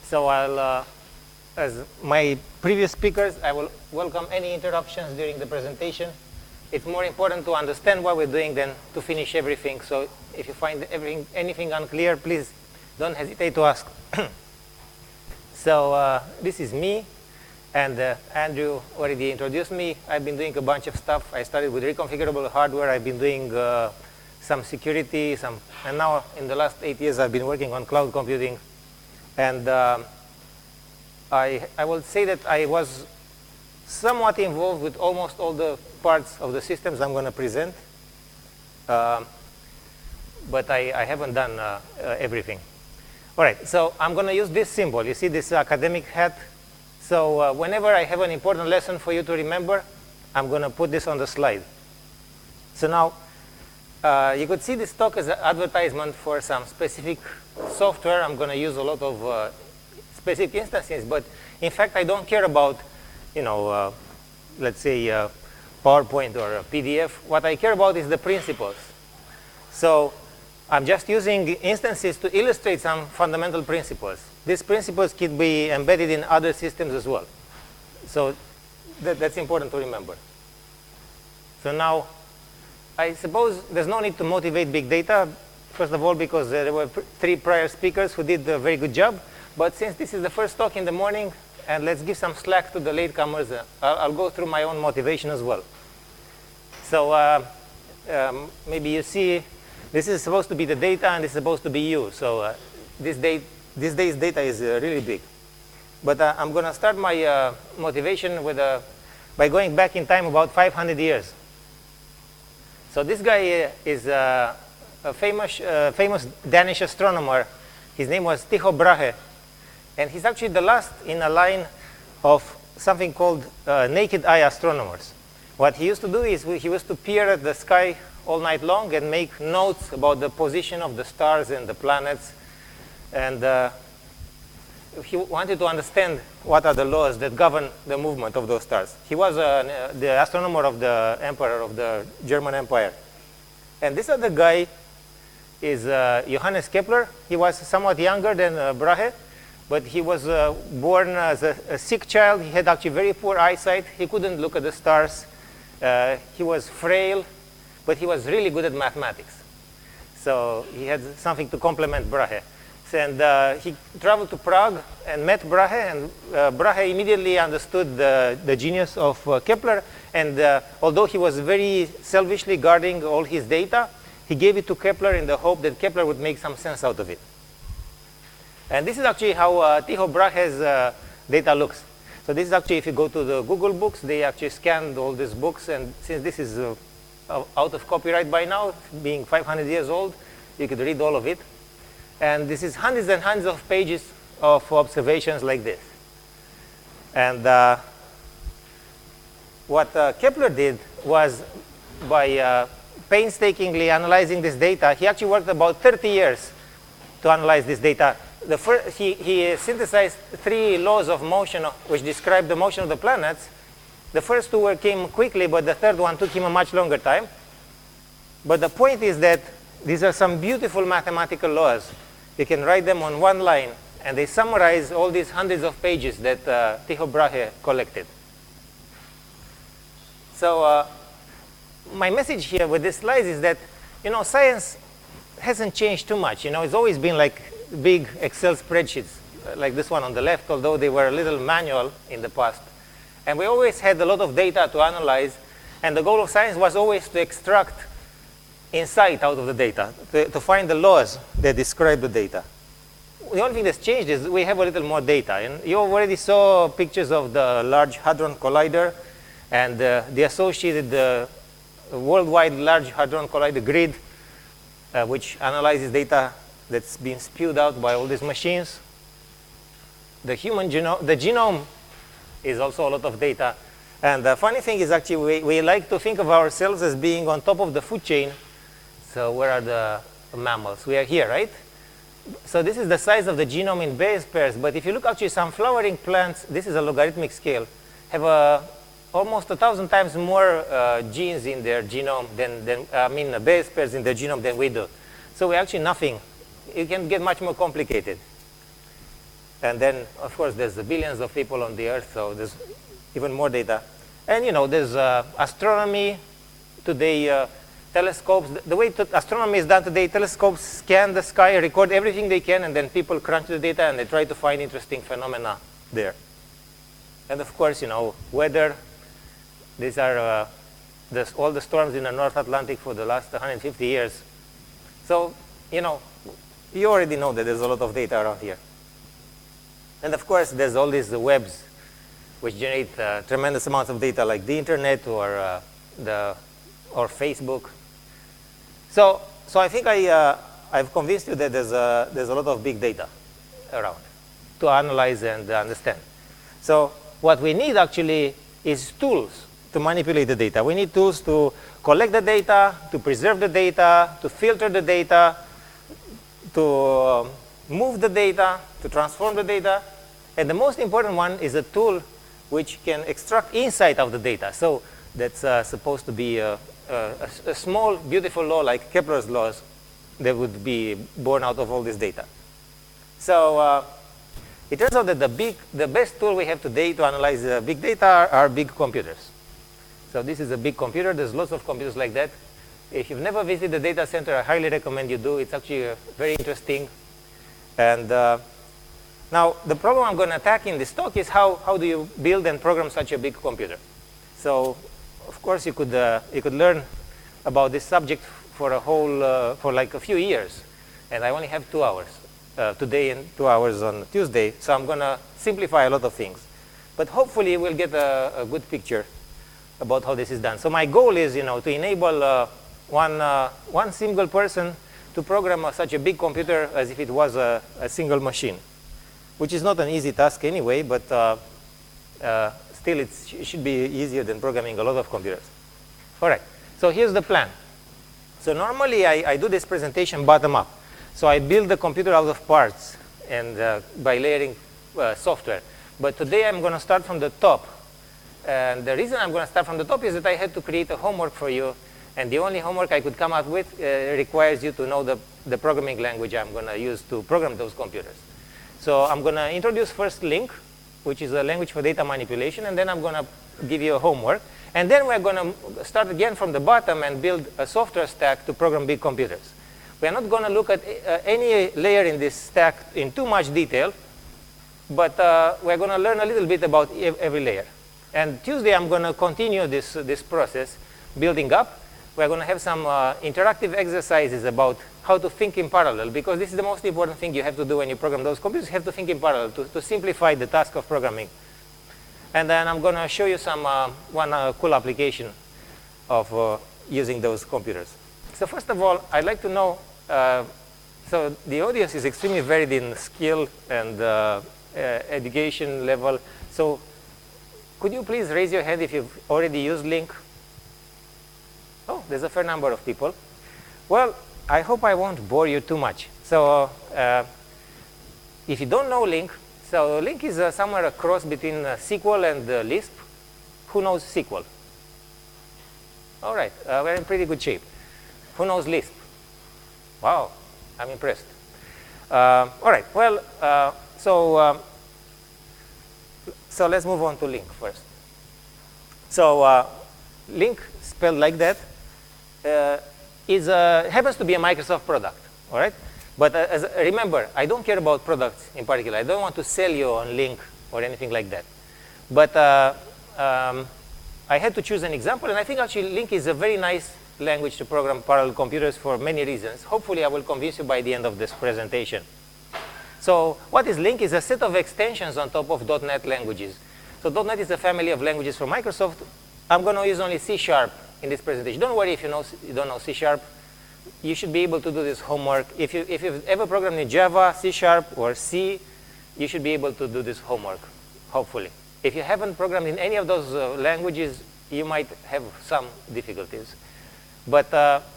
So as my previous speakers, I will welcome any interruptions during the presentation. It's more important to understand what we're doing than to finish everything. So if you find anything unclear, please don't hesitate to ask. So this is me, and Andrew already introduced me. I've been doing a bunch of stuff. I started with reconfigurable hardware. I've been doing some security, and now in the last 8 years, I've been working on cloud computing. And I will say that I was somewhat involved with almost all the parts of the systems I'm going to present. But I haven't done everything. All right, so I'm going to use this symbol. You see this academic hat? So whenever I have an important lesson for you to remember, I'm going to put this on the slide. So now, you could see this talk as an advertisement for some specific software. I'm going to use a lot of specific instances, but in fact, I don't care about, let's say, PowerPoint or a PDF. What I care about is the principles. So I'm just using instances to illustrate some fundamental principles. These principles can be embedded in other systems as well. So that's important to remember. So now, I suppose there's no need to motivate big data, first of all, because there were 3 prior speakers who did a very good job. But since this is the first talk in the morning, and let's give some slack to the latecomers, I'll go through my own motivation as well. So maybe you see, this is supposed to be the data, and this is supposed to be you. So this day's data is really big. But I'm going to start my motivation by going back in time about 500 years. So this guy is a famous Danish astronomer. His name was Tycho Brahe. And he's actually the last in a line of something called naked eye astronomers. What he used to do is he used to peer at the sky all night long and make notes about the position of the stars and the planets. And he wanted to understand what are the laws that govern the movement of those stars. He was the astronomer of the emperor of the German Empire. And this other guy is Johannes Kepler. He was somewhat younger than Brahe, but he was born as a sick child. He had actually very poor eyesight. He couldn't look at the stars. He was frail, but he was really good at mathematics. So he had something to complement Brahe. And he traveled to Prague and met Brahe, and Brahe immediately understood the genius of Kepler. And although he was very selfishly guarding all his data, he gave it to Kepler in the hope that Kepler would make some sense out of it. And this is actually how Tycho Brahe's data looks. So this is actually, if you go to the Google books, they actually scanned all these books. And since this is out of copyright by now, being 500 years old, you could read all of it. And this is hundreds and hundreds of pages of observations like this. And what Kepler did was, by painstakingly analyzing this data, he actually worked about 30 years to analyze this data. He synthesized 3 laws of motion which describe the motion of the planets. The first 2 came quickly, but the third one took him a much longer time. But the point is that these are some beautiful mathematical laws. You can write them on one line, and they summarize all these hundreds of pages that Tycho Brahe collected. So my message here with this slide is that, science hasn't changed too much. It's always been like big Excel spreadsheets, like this one on the left, although they were a little manual in the past. And we always had a lot of data to analyze, and the goal of science was always to extract insight out of the data, to find the laws that describe the data. The only thing that's changed is we have a little more data. And you already saw pictures of the Large Hadron Collider and the associated worldwide Large Hadron Collider grid, which analyzes data that's being spewed out by all these machines. The human genome, the genome is also a lot of data. And the funny thing is, actually, we like to think of ourselves as being on top of the food chain. So where are the mammals? We are here, right? So this is the size of the genome in base pairs. But if you look actually, some flowering plants, this is a logarithmic scale, have almost 1,000 times more genes in their genome than base pairs in their genome than we do. So we're actually nothing. It can get much more complicated. And then, of course, there's the billions of people on the Earth, so there's even more data. And, there's astronomy today, telescopes. The way astronomy is done today, telescopes scan the sky, record everything they can, and then people crunch the data, and they try to find interesting phenomena there. And, of course, weather. These are all the storms in the North Atlantic for the last 150 years. So, you already know that there's a lot of data around here. And of course, there's all these webs which generate tremendous amounts of data, like the internet or Facebook. So I think I've convinced you that there's a lot of big data around to analyze and understand. So what we need actually is tools to manipulate the data. We need tools to collect the data, to preserve the data, to filter the data, to move the data, to transform the data. And the most important one is a tool which can extract insight of the data. So that's supposed to be a small, beautiful law like Kepler's laws that would be born out of all this data. So it turns out that the best tool we have today to analyze big data are big computers. So this is a big computer. There's lots of computers like that. If you've never visited the data center, I highly recommend you do. It's actually very interesting. And now, the problem I'm going to attack in this talk is how do you build and program such a big computer. So, of course, you could learn about this subject for like a few years. And I only have 2 hours today and 2 hours on Tuesday. So I'm going to simplify a lot of things. But hopefully, we'll get a good picture about how this is done. So my goal is, to enable one single person to program such a big computer as if it was a single machine, which is not an easy task anyway, but still it should be easier than programming a lot of computers. All right, so here's the plan. So normally I do this presentation bottom up. So I build the computer out of parts and by layering software. But today I'm going to start from the top. And the reason I'm going to start from the top is that I had to create a homework for you. And the only homework I could come up with requires you to know the programming language I'm going to use to program those computers. So I'm going to introduce first LINQ, which is a language for data manipulation, and then I'm going to give you a homework. And then we're going to start again from the bottom and build a software stack to program big computers. We're not going to look at any layer in this stack in too much detail, but we're going to learn a little bit about every layer. And Tuesday, I'm going to continue this process, building up. We're going to have some interactive exercises about how to think in parallel, because this is the most important thing you have to do when you program those computers. You have to think in parallel to simplify the task of programming. And then I'm going to show you one cool application of using those computers. So first of all, I'd like to know, so the audience is extremely varied in skill and education level. So could you please raise your hand if you've already used LINQ? Oh, there's a fair number of people. Well, I hope I won't bore you too much. So if you don't know LINQ, so LINQ is somewhere a cross between SQL and Lisp. Who knows SQL? All right, we're in pretty good shape. Who knows Lisp? Wow, I'm impressed. All right, well, so let's move on to LINQ first. So LINQ, spelled like that, happens to be a Microsoft product, all right? But remember, I don't care about products in particular. I don't want to sell you on LINQ or anything like that. But I had to choose an example, and I think actually LINQ is a very nice language to program parallel computers for many reasons. Hopefully, I will convince you by the end of this presentation. So what is LINQ? Is a set of extensions on top of .NET languages. So .NET is a family of languages from Microsoft. I'm going to use only C# in this presentation. Don't worry if you don't know C#. You should be able to do this homework. If you've ever programmed in Java, C# or C, you should be able to do this homework, hopefully. If you haven't programmed in any of those languages, you might have some difficulties. But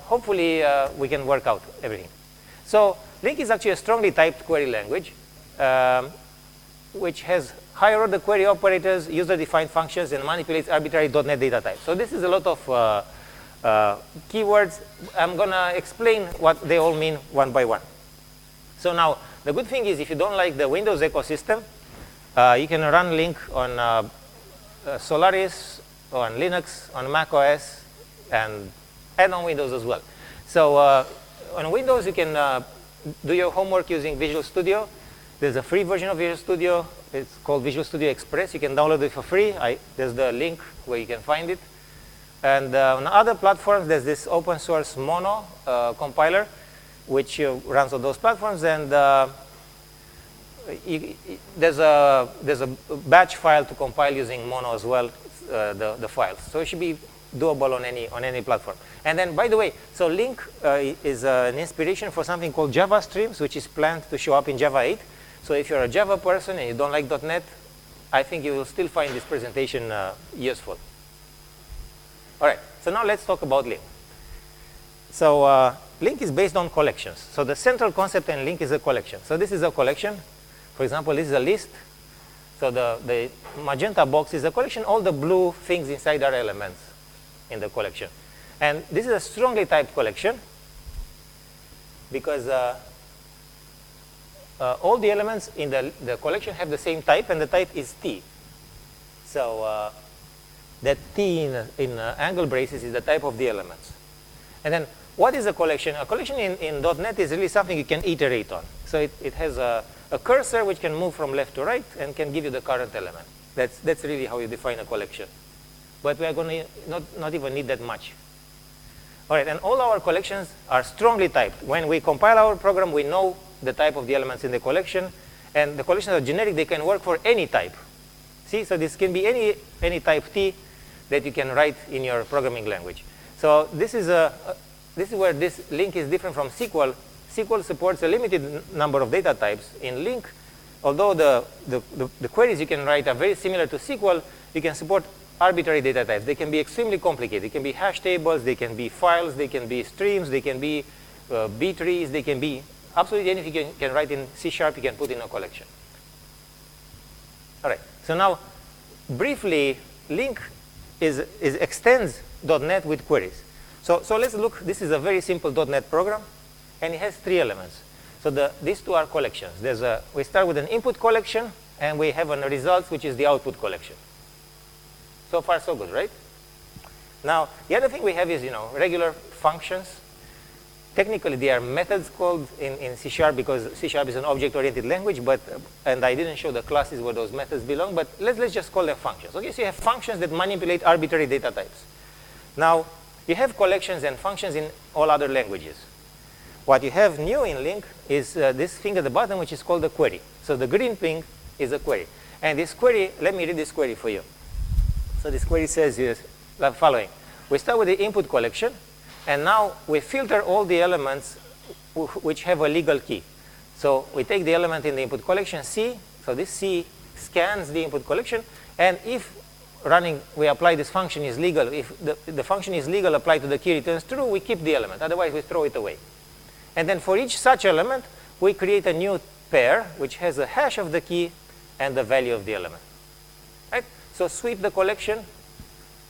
hopefully, we can work out everything. So LINQ is actually a strongly typed query language, which has higher order query operators, user-defined functions, and manipulates arbitrary .NET data types. So this is a lot of keywords. I'm going to explain what they all mean one by one. So now, the good thing is if you don't like the Windows ecosystem, you can run LINQ on Solaris, on Linux, on Mac OS, and on Windows as well. So on Windows, you can do your homework using Visual Studio. There's a free version of Visual Studio. It's called Visual Studio Express. You can download it for free. There's the link where you can find it. And on other platforms, there's this open source Mono compiler, which runs on those platforms. And there's a batch file to compile using Mono as well, the files. So it should be doable on any platform. And then, by the way, so LINQ is an inspiration for something called Java Streams, which is planned to show up in Java 8. So if you're a Java person and you don't like .NET, I think you will still find this presentation useful. All right, so now let's talk about LINQ. So LINQ is based on collections. So the central concept in LINQ is a collection. So this is a collection. For example, this is a list. So the magenta box is a collection. All the blue things inside are elements in the collection. And this is a strongly typed collection because all the elements in the collection have the same type, and the type is T. So that T in angle braces is the type of the elements. And then what is a collection? A collection in .NET is really something you can iterate on. So it has a cursor which can move from left to right and can give you the current element. That's really how you define a collection. But we are going to not even need that much. All right, and all our collections are strongly typed. When we compile our program, we know the type of the elements in the collection. And the collections are generic. They can work for any type. See, so this can be any type T that you can write in your programming language. So this is where this LINQ is different from SQL. SQL supports a limited number of data types. In LINQ, although the queries you can write are very similar to SQL, you can support arbitrary data types. They can be extremely complicated. They can be hash tables, they can be files, they can be streams, they can be B trees, they can be absolutely anything you can write in C#, you can put in a collection. All right, so now briefly, LINQ extends .NET with queries. So let's look. This is a very simple .NET program, and it has 3 elements. So these 2 are collections. We start with an input collection, and we have a result, which is the output collection. So far, so good, right? Now, the other thing we have is regular functions. Technically, they are methods called in C# because C# is an object-oriented language, and I didn't show the classes where those methods belong, but let's just call them functions. Okay, so you have functions that manipulate arbitrary data types. Now, you have collections and functions in all other languages. What you have new in LINQ is this thing at the bottom, which is called a query. So the green thing is a query. And this query, let me read this query for you. So this query says the following. We start with the input collection, and now we filter all the elements which have a legal key. So we take the element in the input collection, C. So this C scans the input collection, and if we apply this function is legal, if the function is legal applied to the key returns true, we keep the element. Otherwise, we throw it away. And then for each such element, we create a new pair, which has a hash of the key and the value of the element. Right? So sweep the collection,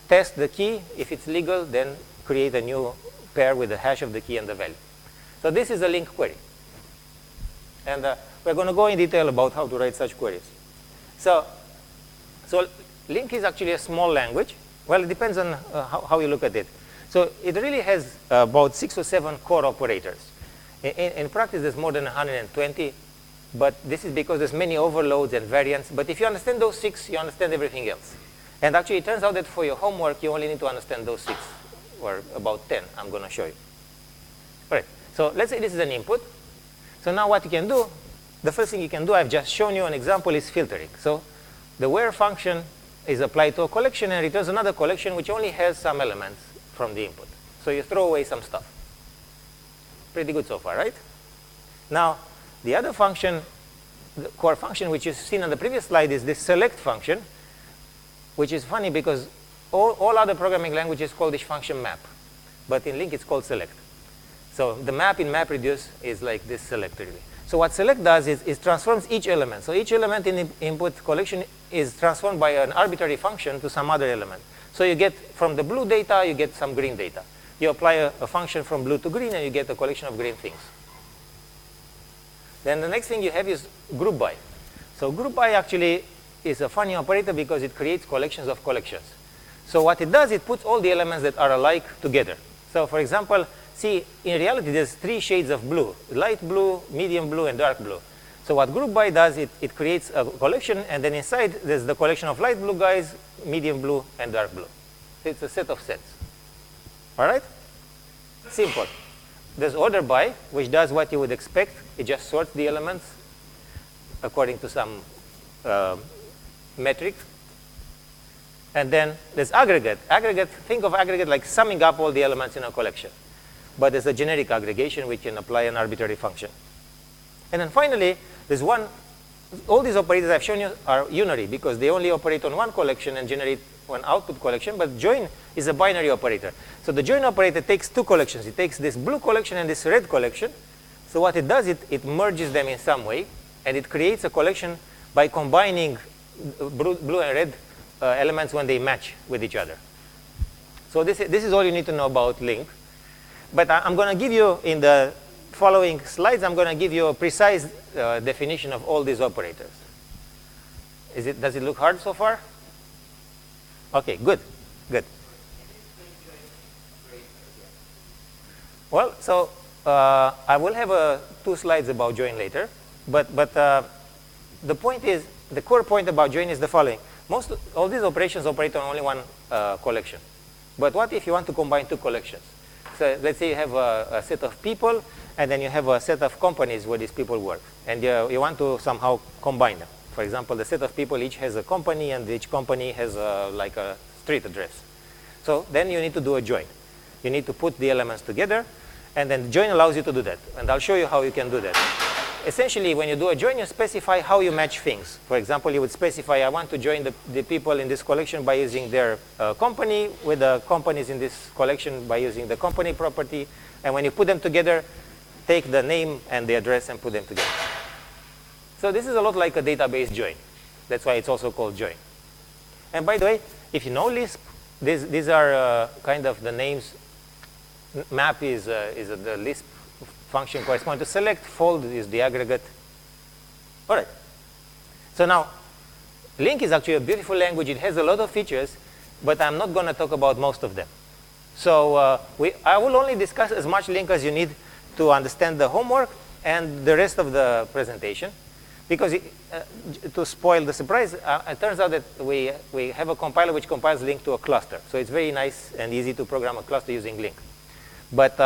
test the key. If it's legal, then create a new pair with the hash of the key and the value. So this is a LINQ query. And we're going to go in detail about how to write such queries. So LINQ is actually a small language. Well, it depends on how you look at it. So it really has about 6 or 7 core operators. In practice, there's more than 120. But this is because there's many overloads and variants. But if you understand those 6, you understand everything else. And actually, it turns out that for your homework, you only need to understand those 6, or about 10, I'm going to show you. All right, so let's say this is an input. So now what you can do, the first thing you can do, I've just shown you an example, is filtering. So the where function is applied to a collection and returns another collection which only has some elements from the input. So you throw away some stuff. Pretty good so far, right? Now, the other function, the core function, which you've seen on the previous slide, is this select function, which is funny because all other programming languages call this function map. But in LINQ, it's called select. So the map in MapReduce is like this select, really. So what select does is transforms each element. So each element in the input collection is transformed by an arbitrary function to some other element. So you get, from the blue data, you get some green data. You apply a function from blue to green, and you get a collection of green things. Then the next thing you have is group by. So group by actually is a funny operator because it creates collections of collections. So what it does, it puts all the elements that are alike together. So for example, see, in reality, there's 3 shades of blue: light blue, medium blue, and dark blue. So what group by does, it creates a collection, and then inside there's the collection of light blue guys, medium blue, and dark blue. It's a set of sets. All right? Simple. There's order by, which does what you would expect. It just sorts the elements according to some metric. And then there's aggregate. Aggregate, think of aggregate like summing up all the elements in a collection. But there's a generic aggregation which can apply an arbitrary function. And then finally, there's one. All these operators I've shown you are unary because they only operate on one collection and generate one output collection. But join is a binary operator. So the join operator takes 2 collections. It takes this blue collection and this red collection. So what it does, it merges them in some way, and it creates a collection by combining blue and red elements when they match with each other. So this is all you need to know about LINQ. But I'm going to give you, in the following slides, I'm going to give you a precise definition of all these operators. Does it look hard so far? Okay, good, good. Well, so I will have 2 slides about join later, but the point is, the core point about join is the following. All these operations operate on only one collection. But what if you want to combine 2 collections? So let's say you have a set of people, and then you have a set of companies where these people work, and you want to somehow combine them. For example, the set of people each has a company, and each company has like a street address. So then you need to do a join. You need to put the elements together, and then join allows you to do that. And I'll show you how you can do that. Essentially, when you do a join, you specify how you match things. For example, you would specify, I want to join the people in this collection by using their company with the companies in this collection by using the company property. And when you put them together, take the name and the address and put them together. So this is a lot like a database join. That's why it's also called join. And by the way, if you know Lisp, these are kind of the names. Map is the Lisp function corresponding to select. Fold is the aggregate. All right. So now, LINQ is actually a beautiful language. It has a lot of features, but I'm not going to talk about most of them. So I will only discuss as much LINQ as you need to understand the homework and the rest of the presentation. Because to spoil the surprise, it turns out that we have a compiler which compiles LINQ to a cluster. So it's very nice and easy to program a cluster using LINQ. But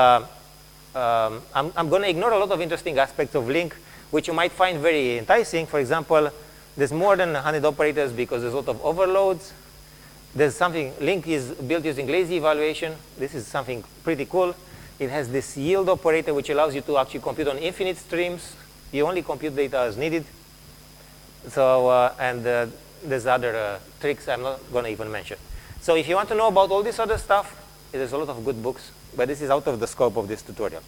I'm going to ignore a lot of interesting aspects of LINQ, which you might find very enticing. For example, there's more than 100 operators because there's a lot of overloads. There's something, LINQ is built using lazy evaluation. This is something pretty cool. It has this yield operator, which allows you to actually compute on infinite streams. You only compute data as needed. So, there's other tricks I'm not going to even mention. So if you want to know about all this other stuff, there's a lot of good books, but this is out of the scope of this tutorial.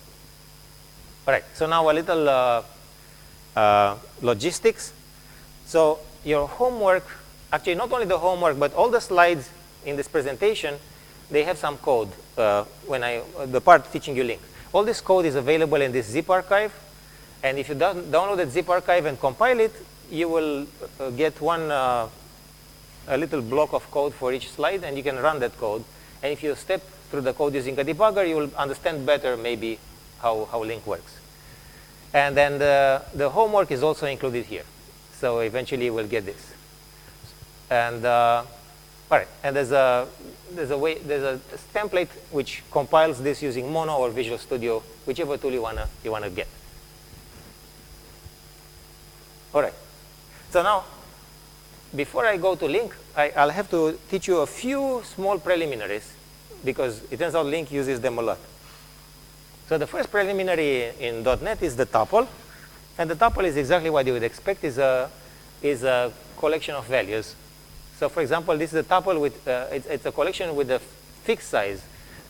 All right, so now a little logistics. So your homework, actually not only the homework, but all the slides in this presentation, they have some code the part teaching you LINQ. All this code is available in this zip archive. And if you download that zip archive and compile it, you will get a little block of code for each slide, and you can run that code. And if you step through the code using a debugger, you will understand better maybe how LINQ works. And then the homework is also included here. So eventually you will get this. And all right, and there's a template which compiles this using Mono or Visual Studio, whichever tool you wanna get. All right. So now, before I go to LINQ, I'll have to teach you a few small preliminaries because it turns out LINQ uses them a lot. So the first preliminary in .NET is the tuple. And the tuple is exactly what you would expect, is a collection of values. So for example, this is a tuple with, it's a collection with a fixed size.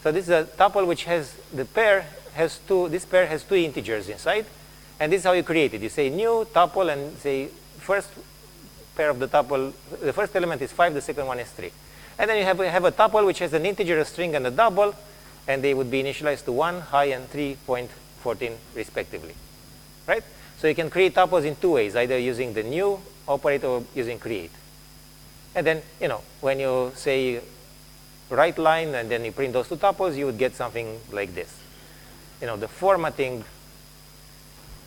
So this is a tuple which has, this pair has 2 integers inside. And this is how you create it. You say new tuple and say first pair of the tuple, the first element is 5, the second one is 3. And then you have a tuple which has an integer, a string, and a double, and they would be initialized to 1, high, and 3.14 respectively. Right? So you can create tuples in two ways, either using the new operator or using create. And then, when you say write line and then you print those two tuples, you would get something like this. The formatting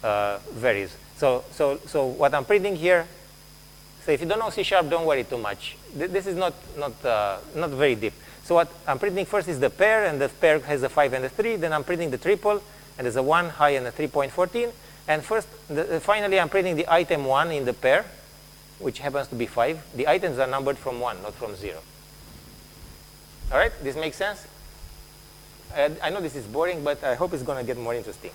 varies. So what I'm printing here, so if you don't know C#, don't worry too much. This is not very deep. So what I'm printing first is the pair, and the pair has a 5 and a 3. Then I'm printing the triple, and there's a 1 high and a 3.14. And finally, I'm printing the item 1 in the pair, which happens to be 5. The items are numbered from 1, not from 0. All right? This makes sense? I know this is boring, but I hope it's going to get more interesting.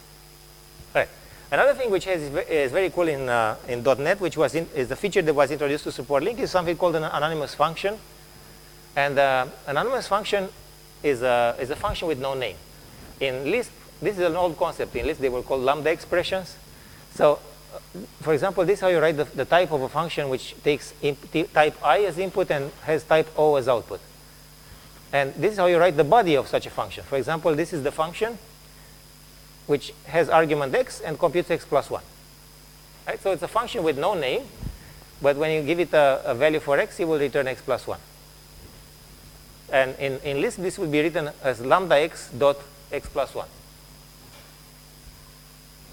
All right. Another thing which is very cool in .NET, which is the feature that was introduced to support LINQ, is something called an anonymous function. And anonymous function is a function with no name. In Lisp, this is an old concept. In Lisp, they were called lambda expressions. So, for example, this is how you write the type of a function which takes type I as input and has type O as output. And this is how you write the body of such a function. For example, this is the function which has argument x and computes x plus 1. Right? So it's a function with no name, but when you give it a value for x, it will return x plus 1. And in Lisp, this will be written as lambda x dot x plus 1.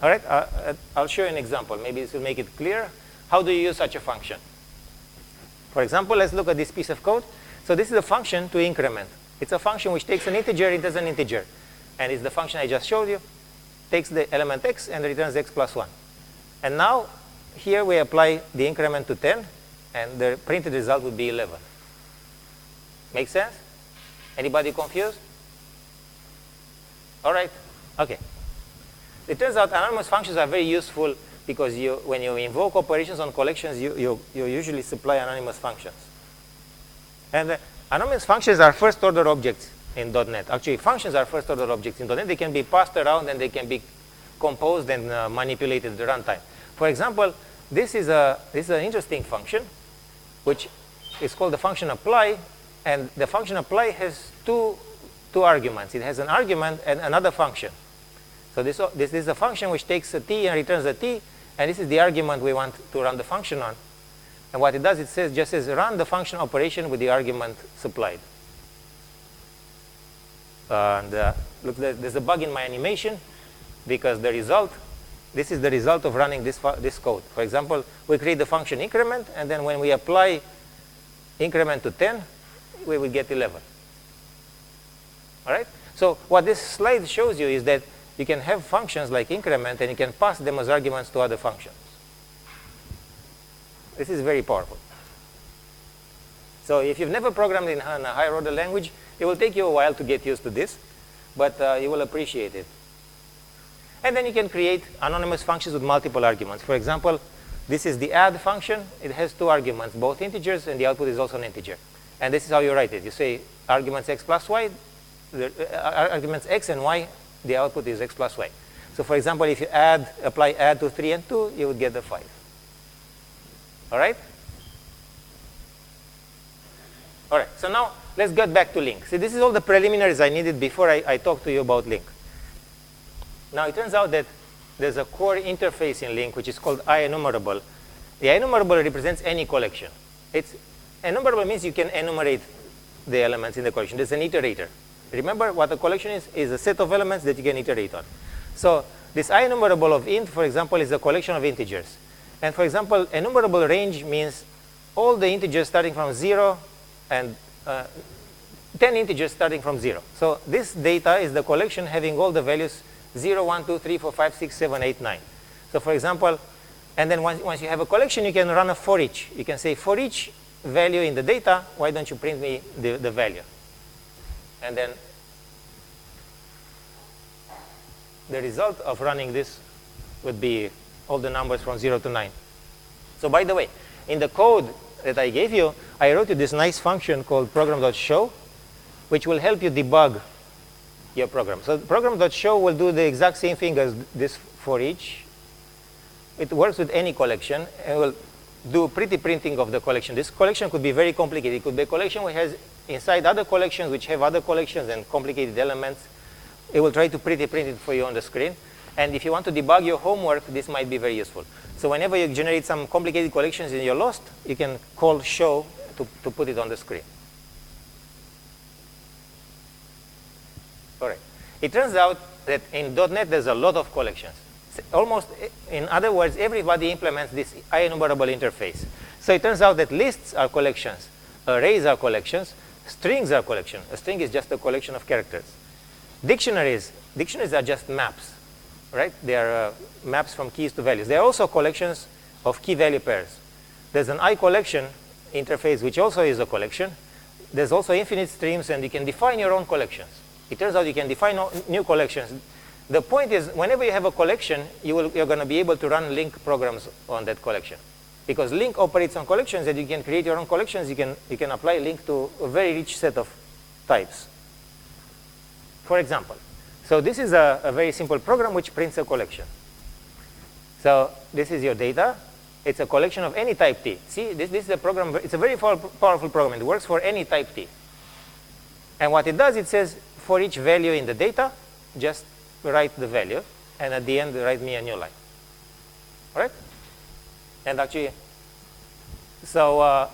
All right, I'll show you an example. Maybe this will make it clear. How do you use such a function? For example, let's look at this piece of code. So this is a function to increment. It's a function which takes an integer, it does an integer. And it's the function I just showed you. Takes the element x and returns x plus 1. And now, here we apply the increment to 10, and the printed result would be 11. Make sense? Anybody confused? All right. Okay. It turns out anonymous functions are very useful because when you invoke operations on collections, you usually supply anonymous functions. And anonymous functions are first-order objects in .NET. Actually, functions are first-order objects in .NET. They can be passed around and they can be composed and manipulated at the runtime. For example, this is an interesting function, which is called the function apply. And the function apply has two arguments. It has an argument and another function. So this is a function which takes a t and returns a t, and this is the argument we want to run the function on. And what it does, it just says run the function operation with the argument supplied. And look, there's a bug in my animation because this is the result of running this code. For example, we create the function increment, and then when we apply increment to 10, we will get 11. All right? So what this slide shows you is that you can have functions like increment, and you can pass them as arguments to other functions. This is very powerful. So if you've never programmed in a higher-order language, it will take you a while to get used to this, but you will appreciate it. And then you can create anonymous functions with multiple arguments. For example, this is the add function. It has two arguments, both integers, and the output is also an integer. And this is how you write it. You say arguments x plus y, arguments x and y, the output is x plus y. So for example, if you apply add to 3 and 2, you would get the 5. All right? All right, so now let's get back to LINQ. See, this is all the preliminaries I needed before I talk to you about LINQ. Now it turns out that there's a core interface in LINQ which is called IEnumerable. The IEnumerable represents any collection. Enumerable means you can enumerate the elements in the collection. There's an iterator. Remember what a collection is a set of elements that you can iterate on. So this IEnumerable of int, for example, is a collection of integers. And for example, enumerable range means all the integers starting from 0 and 10 integers starting from 0. So this data is the collection having all the values 0, 1, 2, 3, 4, 5, 6, 7, 8, 9. So for example, and then once you have a collection, you can run a for each. You can say for each value in the data, why don't you print me the value? And then the result of running this would be all the numbers from 0 to 9. So by the way, in the code that I gave you, I wrote you this nice function called program.show, which will help you debug your program. So program.show will do the exact same thing as this for each. It works with any collection and will do pretty printing of the collection. This collection could be very complicated. It could be a collection which has inside other collections which have other collections and complicated elements. It will try to pretty print it for you on the screen. And if you want to debug your homework, this might be very useful. So whenever you generate some complicated collections and you're lost, you can call show to put it on the screen. All right. It turns out that in .NET there's a lot of collections. Almost, in other words, everybody implements this enumerable interface. So it turns out that lists are collections, arrays are collections, strings are collections. A string is just a collection of characters. Dictionaries are just maps, right? They are maps from keys to values. They are also collections of key-value pairs. There's an iCollection interface, which also is a collection. There's also infinite streams, and you can define your own collections. It turns out you can define new collections. The point is, whenever you have a collection, you're going to be able to run LINQ programs on that collection. Because LINQ operates on collections, and you can create your own collections. You can apply LINQ to a very rich set of types. For example, so this is a very simple program which prints a collection. So this is your data. It's a collection of any type T. See, this is a program. It's a very powerful program. It works for any type T. And what it does, it says, for each value in the data, just write the value, and at the end, write me a new line. All right? And actually, so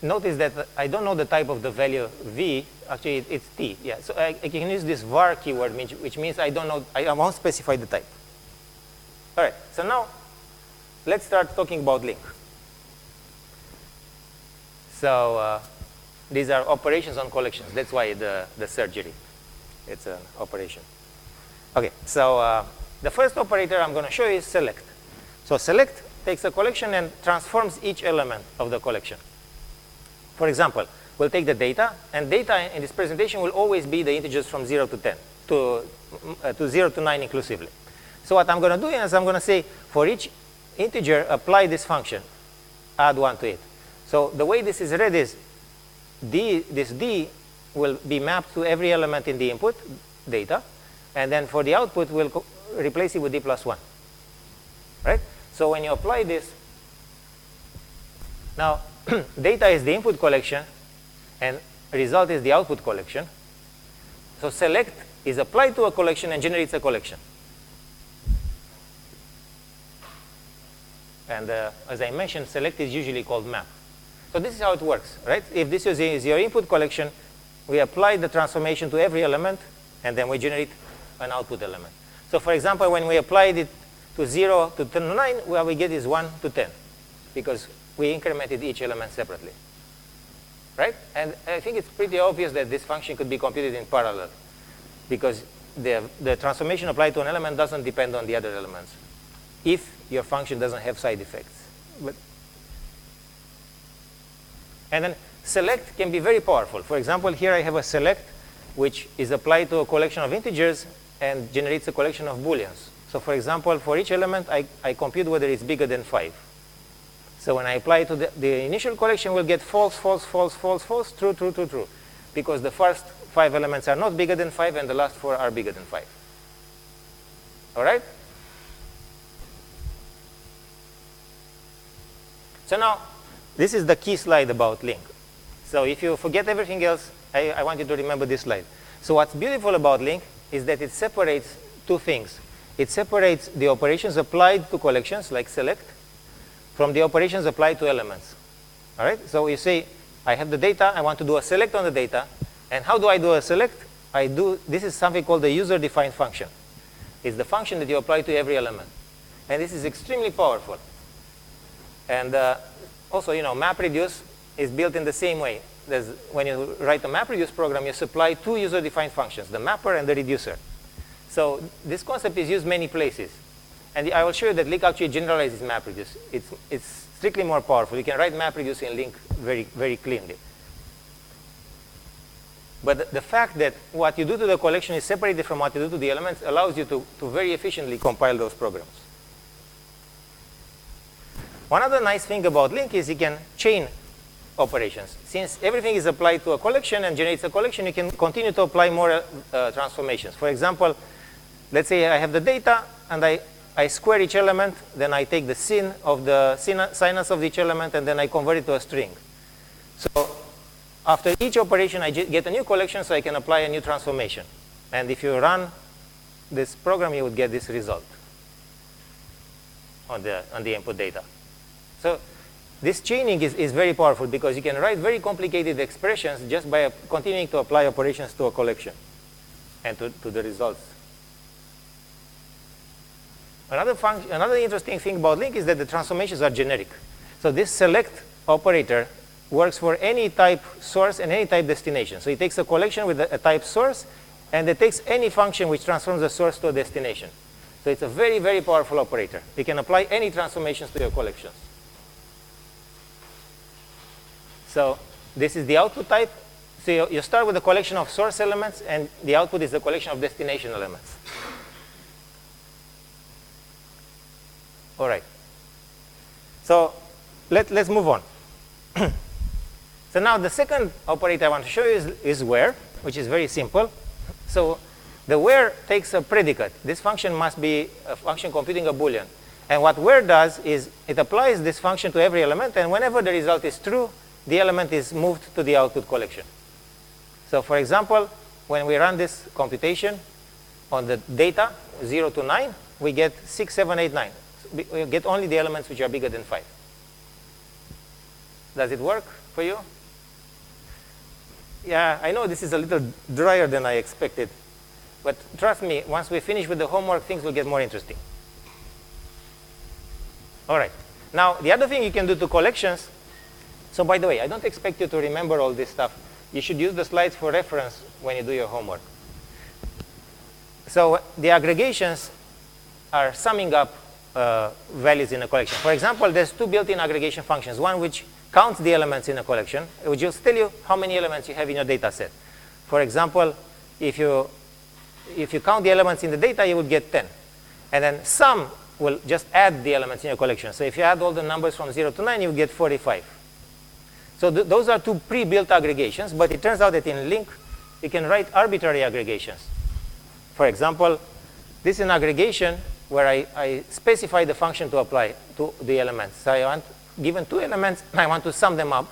notice that I don't know the type of the value V. Actually, it's T. Yeah. So I can use this var keyword, which means I don't know. I won't specify the type. All right. So now, let's start talking about LINQ. So these are operations on collections. That's why the surgery. It's an operation. Okay. So the first operator I'm going to show you is select. So select takes a collection and transforms each element of the collection. For example, we'll take the data, and data in this presentation will always be the integers from 0 to 10, to 0 to 9 inclusively. So what I'm going to do is I'm going to say, for each integer, apply this function, add 1 to it. So the way this is read is, this D will be mapped to every element in the input, data, and then for the output, we'll replace it with D plus 1. Right? So when you apply this, now data is the input collection, and result is the output collection. So select is applied to a collection and generates a collection. And as I mentioned, select is usually called map. So this is how it works, right? If this is your input collection, we apply the transformation to every element, and then we generate an output element. So for example, when we applied it to 0 to 9, what we get is 1 to 10, because we incremented each element separately. Right? And I think it's pretty obvious that this function could be computed in parallel, because the transformation applied to an element doesn't depend on the other elements, if your function doesn't have side effects. And then select can be very powerful. For example, here I have a select, which is applied to a collection of integers and generates a collection of booleans. So for example, for each element, I compute whether it's bigger than 5. So when I apply to the initial collection, we'll get false, false, false, false, false, true, true, true, true. Because the first 5 elements are not bigger than 5, and the last 4 are bigger than 5. All right? So now, this is the key slide about LINQ. So if you forget everything else, I want you to remember this slide. So what's beautiful about LINQ is that it separates two things. It separates the operations applied to collections, like select, from the operations applied to elements. All right? So you say, I have the data, I want to do a select on the data. And how do I do a select? This is something called the user-defined function. It's the function that you apply to every element. And this is extremely powerful. And also, MapReduce is built in the same way. When you write a MapReduce program, you supply two user-defined functions, the mapper and the reducer. So this concept is used many places. And I will show you that LINQ actually generalizes MapReduce. It's strictly more powerful. You can write MapReduce in LINQ very, very cleanly. But the fact that what you do to the collection is separated from what you do to the elements allows you to very efficiently compile those programs. One other nice thing about LINQ is you can chain operations. Since everything is applied to a collection and generates a collection, you can continue to apply more transformations. For example, let's say I have the data, and I square each element, then I take the sin of the sinus of each element, and then I convert it to a string. So after each operation, I get a new collection, so I can apply a new transformation. And if you run this program, you would get this result on the input data. So this chaining is very powerful because you can write very complicated expressions just by continuing to apply operations to a collection and to the results. Another interesting thing about LINQ is that the transformations are generic. So this select operator works for any type source and any type destination. So it takes a collection with a type source, and it takes any function which transforms the source to a destination. So it's a very, very powerful operator. You can apply any transformations to your collections. So this is the output type. So you start with a collection of source elements, and the output is a collection of destination elements. All right. So let's move on. So now the second operator I want to show you is where, which is very simple. So the where takes a predicate. This function must be a function computing a Boolean. And what where does is it applies this function to every element, and whenever the result is true, the element is moved to the output collection. So for example, when we run this computation on the data 0 to 9, we get 6, 7, 8, 9. We get only the elements which are bigger than 5. Does it work for you? Yeah, I know this is a little drier than I expected. But trust me, once we finish with the homework, things will get more interesting. All right. Now, the other thing you can do to collections. So by the way, I don't expect you to remember all this stuff. You should use the slides for reference when you do your homework. So the aggregations are summing up values in a collection. For example, there's two built-in aggregation functions. One which counts the elements in a collection, which will tell you how many elements you have in your data set. For example, if you count the elements in the data, you would get 10. And then sum will just add the elements in your collection. So if you add all the numbers from 0 to 9, you would get 45. So those are two pre-built aggregations, but it turns out that in LINQ, you can write arbitrary aggregations. For example, this is an aggregation where I specify the function to apply to the elements. So I want, given two elements, I want to sum them up.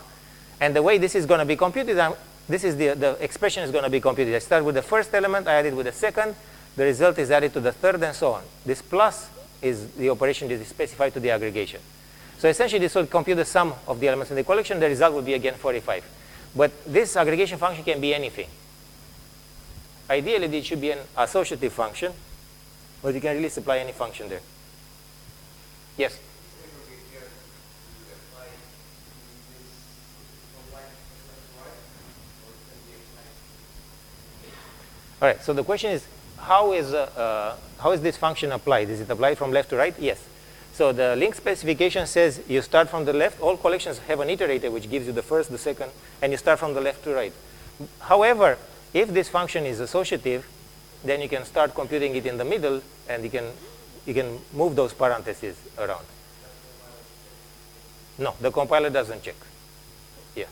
And the way this is going to be computed, this is the expression is going to be computed. I start with the first element, I add it with the second, the result is added to the third, and so on. This plus is the operation that is specified to the aggregation. So essentially, this will compute the sum of the elements in the collection. The result will be, again, 45. But this aggregation function can be anything. Ideally, it should be an associative function, but you can really supply any function there. Yes? All right, so the question is, how is this function applied? Is it applied from left to right? Yes. So the LINQ specification says you start from the left. All collections have an iterator which gives you the first, the second, and you start from the left to right. However, if this function is associative, then you can start computing it in the middle, and you can move those parentheses around. No, the compiler doesn't check. Yeah.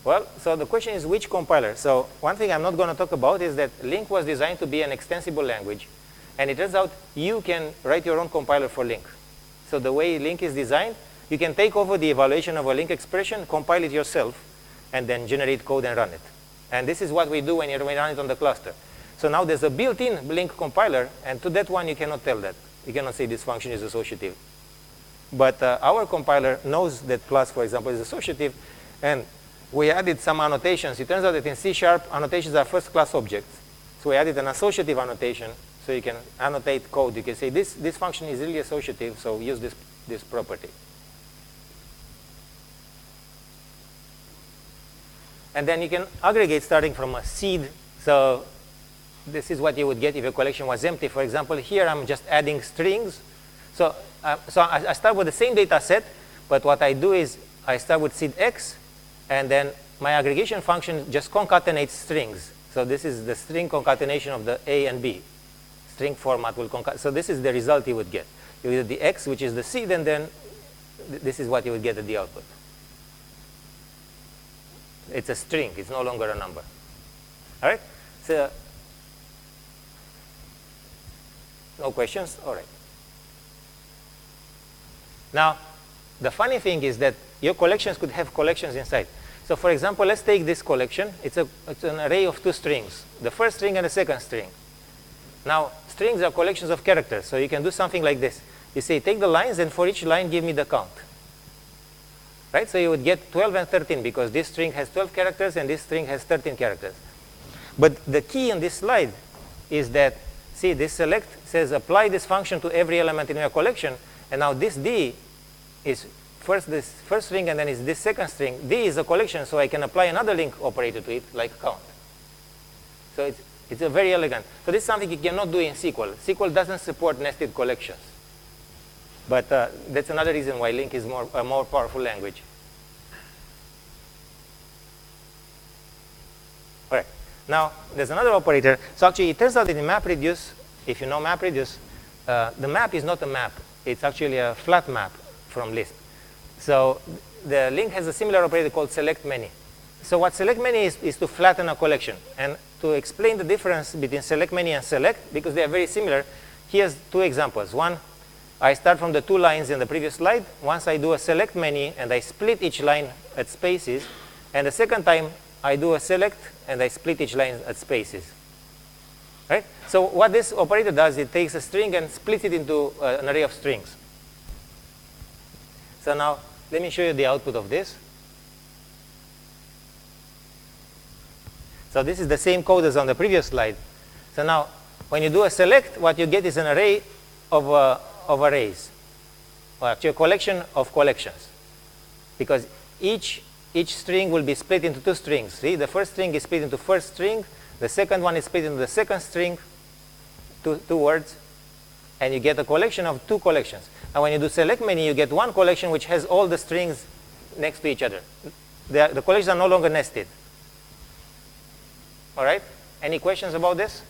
Well, so the question is which compiler. So one thing I'm not going to talk about is that LINQ was designed to be an extensible language. And it turns out you can write your own compiler for LINQ. So the way LINQ is designed, you can take over the evaluation of a LINQ expression, compile it yourself, and then generate code and run it. And this is what we do when you run it on the cluster. So now there's a built-in LINQ compiler, and to that one you cannot tell that. You cannot say this function is associative. But our compiler knows that plus, for example, is associative, and we added some annotations. It turns out that in C# annotations are first-class objects. So we added an associative annotation, so you can annotate code. You can say this function is really associative, so use this property. And then you can aggregate starting from a seed. So this is what you would get if your collection was empty. For example, here I'm just adding strings. So I start with the same data set, but what I do is I start with seed X, and then my aggregation function just concatenates strings. So this is the string concatenation of the A and B. String format will concatenate. So this is the result you would get. You get the X, which is the seed, and then this is what you would get at the output. It's a string. It's no longer a number. All right? So no questions? All right. Now, the funny thing is that your collections could have collections inside. So for example, let's take this collection. It's an array of 2 strings, the first string and the second string. Now, strings are collections of characters, so you can do something like this. You say, take the lines, and for each line, give me the count. Right? So you would get 12 and 13, because this string has 12 characters, and this string has 13 characters. But the key in this slide is that, see, this select says, apply this function to every element in your collection, and now this D is this first string, and then is this second string. D is a collection, so I can apply another link operator to it, like count. So it's a very elegant. So this is something you cannot do in SQL. SQL doesn't support nested collections. But that's another reason why LINQ is a more powerful language. All right. Now, there's another operator. So actually, it turns out that in MapReduce, if you know MapReduce, the map is not a map. It's actually a flat map from Lisp. So the LINQ has a similar operator called select many. So what select many is to flatten a collection. And to explain the difference between select many and select, because they are very similar, here's 2 examples. One, I start from the 2 lines in the previous slide. Once I do a select many, and I split each line at spaces. And the second time, I do a select, and I split each line at spaces. Right? So what this operator does, it takes a string and splits it into an array of strings. So now, let me show you the output of this. So this is the same code as on the previous slide. So now, when you do a select, what you get is an array of arrays, or actually a collection of collections, because each string will be split into 2 strings. See, the first string is split into first string, the second one is split into the second string, two words, and you get a collection of 2 collections. And when you do select many, you get 1 collection which has all the strings next to each other. The collections are no longer nested. All right? Any questions about this?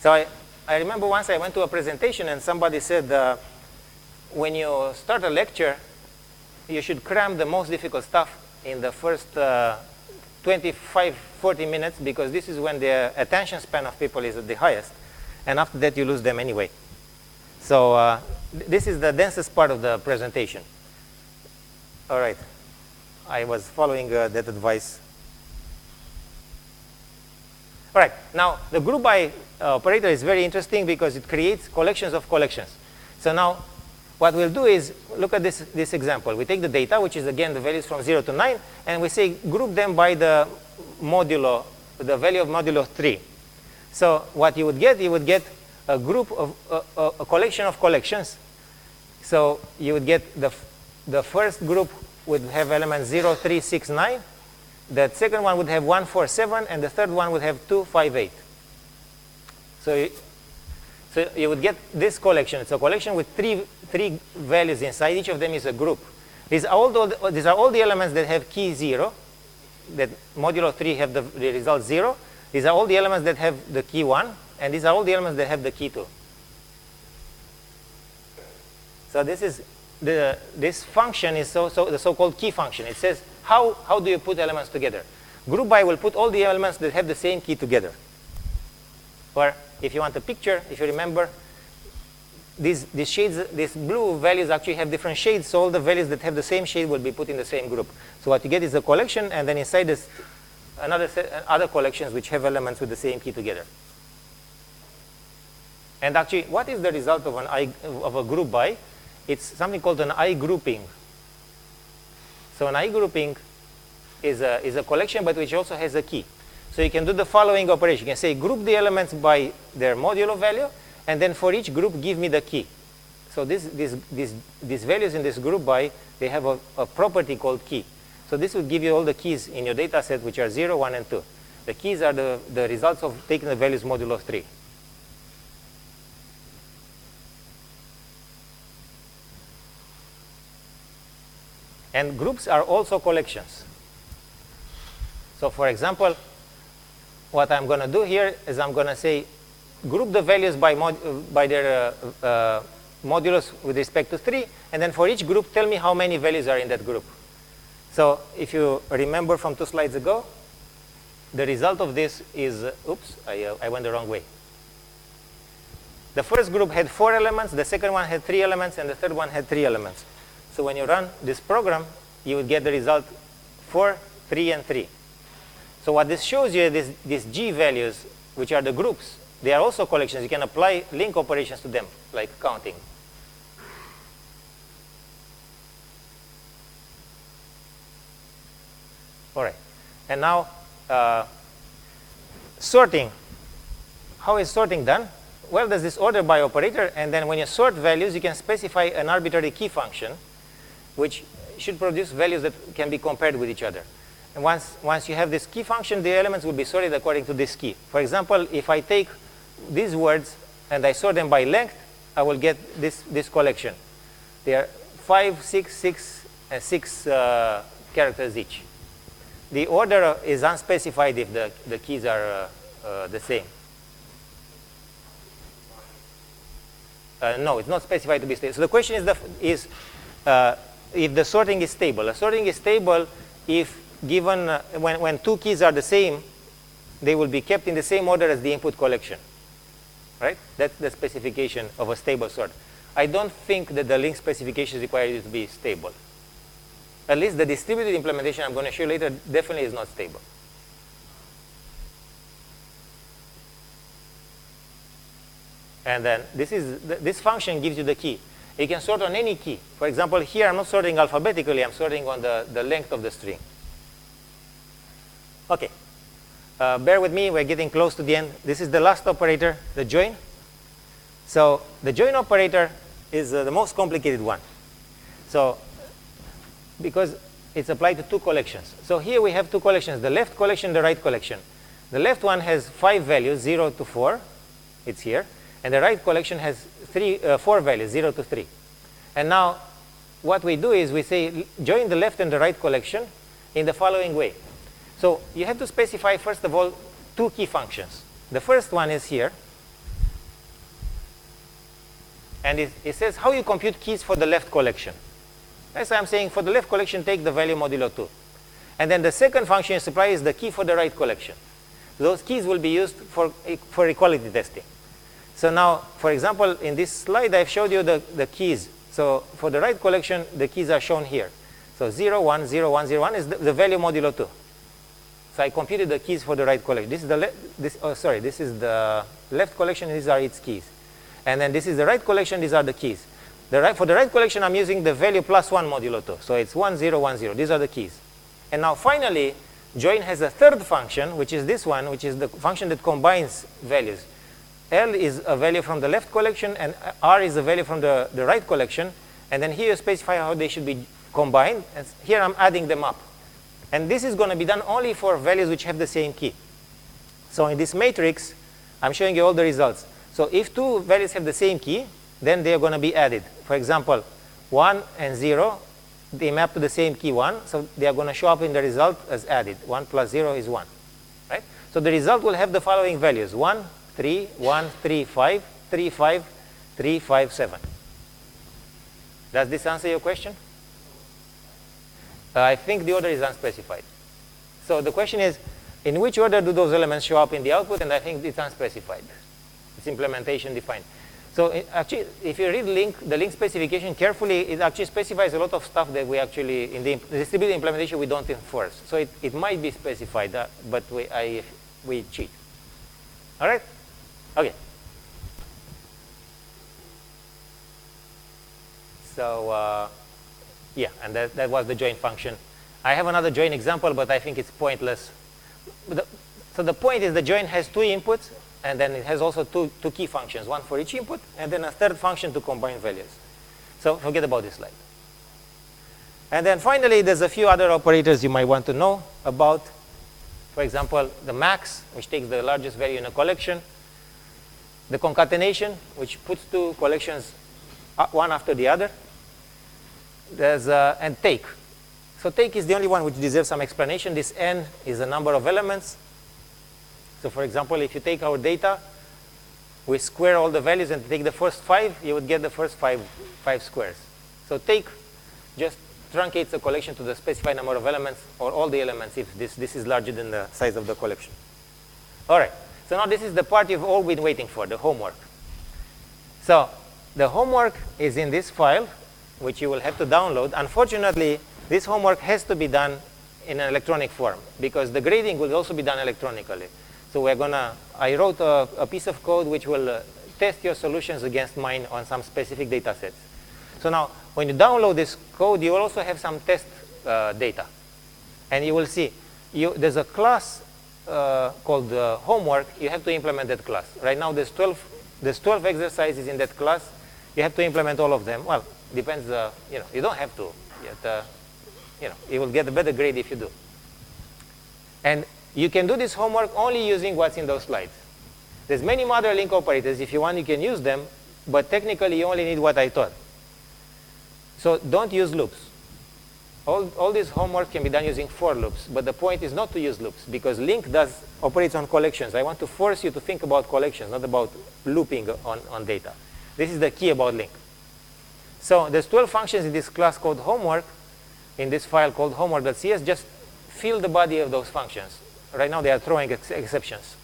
So I remember once I went to a presentation and somebody said, when you start a lecture, you should cram the most difficult stuff in the first 25, 40 minutes, because this is when the attention span of people is at the highest. And after that, you lose them anyway. So this is the densest part of the presentation. All right. I was following that advice. All right. Now, the group by operator is very interesting because it creates collections of collections. So now, what we'll do is look at this example. We take the data, which is, again, the values from 0 to 9, and we say group them by the modulo, the value of modulo 3. So what you would get a group of a collection of collections. So you would get the first group would have elements 0, 3, 6, 9. The second one would have 1, 4, 7, and the third one would have 2, 5, 8. So you would get this collection. It's a collection with three values inside. Each of them is a group. These are all the elements that have key 0, that modulo 3 have the result 0. These are all the elements that have the key 1, and these are all the elements that have the key 2. So this function is the so-called key function. It says, how do you put elements together? Group by will put all the elements that have the same key together. Or if you want a picture, if you remember, these shades, these blue values actually have different shades, so all the values that have the same shade will be put in the same group. So what you get is a collection, and then inside this other collections which have elements with the same key together. And actually, what is the result of a group by? It's something called an I grouping. So an I grouping is a collection, but which also has a key. So you can do the following operation. You can say group the elements by their modulo value, and then for each group, give me the key. So these values in this group by, they have a property called key. So this will give you all the keys in your data set, which are 0, 1, and 2. The keys are the results of taking the values modulo 3. And groups are also collections. So for example, what I'm going to do here is I'm going to say group the values by their modulus with respect to 3, and then for each group, tell me how many values are in that group. So if you remember from 2 slides ago, the result of this is, oops, I went the wrong way. The first group had 4 elements, the second one had 3 elements, and the third one had 3 elements. So when you run this program, you would get the result 4, 3, and 3. So what this shows you is these G values, which are the groups, they are also collections. You can apply LINQ operations to them, like counting. All right. And now, sorting. How is sorting done? Well, there's this order by operator, and then when you sort values, you can specify an arbitrary key function, which should produce values that can be compared with each other. And once you have this key function, the elements will be sorted according to this key. For example, if I take these words and I sort them by length, I will get this collection. They are 5, 6, 6, and 6 characters each. The order is unspecified if the keys are the same. No, it's not specified to be stable. So the question is if the sorting is stable. The sorting is stable if given when two keys are the same, they will be kept in the same order as the input collection. Right? That's the specification of a stable sort. I don't think that the LINQ specifications require it to be stable. At least the distributed implementation I'm going to show you later definitely is not stable. And then this function gives you the key. You can sort on any key. For example, here I'm not sorting alphabetically, I'm sorting on the length of the string. Okay. Bear with me, we're getting close to the end. This is the last operator, the join. So the join operator is the most complicated one. So because it's applied to two collections. So here we have two collections, the left collection, the right collection. The left one has 5 values, 0 to 4. It's here. And the right collection has 4 values, 0 to 3. And now what we do is we say join the left and the right collection in the following way. So you have to specify, first of all, two key functions. The first one is here. And it says how you compute keys for the left collection. As I'm saying, for the left collection, take the value modulo 2. And then the second function you supply is the key for the right collection. Those keys will be used for equality testing. So now, for example, in this slide, I've showed you the keys. So for the right collection, the keys are shown here. So 0, 1, 0, 1, 0, 1 is the value modulo 2. So I computed the keys for the right collection. This is this is the left collection, these are its keys. And then this is the right collection, these are the keys. For the right collection, I'm using the value plus 1 modulo 2. So it's 1, 0, 1, 0. These are the keys. And now finally, join has a third function, which is this one, which is the function that combines values. L is a value from the left collection, and R is a value from the right collection. And then here you specify how they should be combined. And here I'm adding them up. And this is going to be done only for values which have the same key. So in this matrix, I'm showing you all the results. So if two values have the same key, then they are going to be added. For example, 1 and 0, they map to the same key 1. So they are going to show up in the result as added. 1 plus 0 is 1. Right? So the result will have the following values. 1, 3, 1, 3, 5, 3, 5, 3, 5, 7. Does this answer your question? I think the order is unspecified. So the question is, in which order do those elements show up in the output? And I think it's unspecified. It's implementation defined. So actually, if you read the LINQ specification carefully, it actually specifies a lot of stuff that we actually, in the distributed implementation, we don't enforce. So it might be specified, but we cheat. All right? Okay. So yeah, and that was the join function. I have another join example, but I think it's pointless. So the point is the join has 2 inputs, and then it has also two key functions, one for each input, and then a third function to combine values. So forget about this slide. And then finally, there's a few other operators you might want to know about. For example, the max, which takes the largest value in a collection. The concatenation, which puts 2 collections one after the other. There's and take. So take is the only one which deserves some explanation. This n is the number of elements. So for example, if you take our data, we square all the values and take the first 5, you would get the first 5 squares. So take just truncates the collection to the specified number of elements, or all the elements if this is larger than the size of the collection. All right. So now this is the part you've all been waiting for, the homework. So the homework is in this file. which you will have to download. Unfortunately, this homework has to be done in an electronic form because the grading will also be done electronically. So I wrote a piece of code which will test your solutions against mine on some specific data sets. So now, when you download this code, you will also have some test data. And you will see, there's a class called homework. You have to implement that class. Right now, there's 12 exercises in that class. You have to implement all of them. Well, depends, you don't have to. Yet, you will get a better grade if you do. And you can do this homework only using what's in those slides. There's many other LINQ operators. If you want, you can use them. But technically, you only need what I taught. So don't use loops. All this homework can be done using for loops. But the point is not to use loops, because LINQ operates on collections. I want to force you to think about collections, not about looping on data. This is the key about LINQ. So there's 12 functions in this class called homework, in this file called homework.cs. Just fill the body of those functions. Right now, they are throwing exceptions.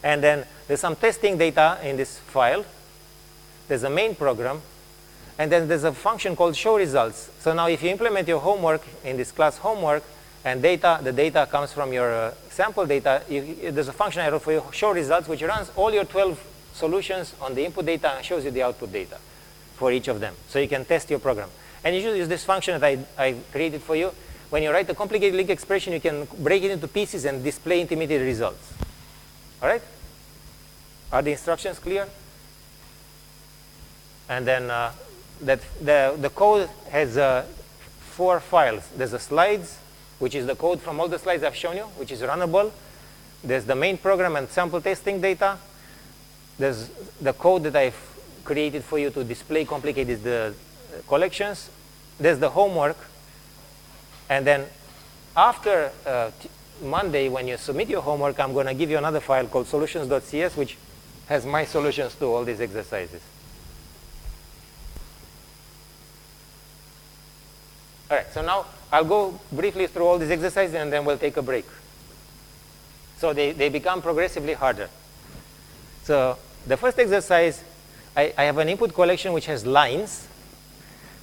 And then there's some testing data in this file. There's a main program. And then there's a function called show results. So now if you implement your homework in this class homework, and the data comes from your sample data, there's a function I wrote for you, show results, which runs all your 12 solutions on the input data and shows you the output data for each of them. So you can test your program. And you should use this function that I created for you. When you write a complicated LINQ expression, you can break it into pieces and display intermediate results. All right? Are the instructions clear? And then the code has 4 files. There's the slides, which is the code from all the slides I've shown you, which is runnable. There's the main program and sample testing data. There's the code that I've created for you to display complicated collections. There's the homework. And then after Monday, when you submit your homework, I'm going to give you another file called solutions.cs, which has my solutions to all these exercises. All right, so now I'll go briefly through all these exercises, and then we'll take a break. So they become progressively harder. So the first exercise, I have an input collection which has lines,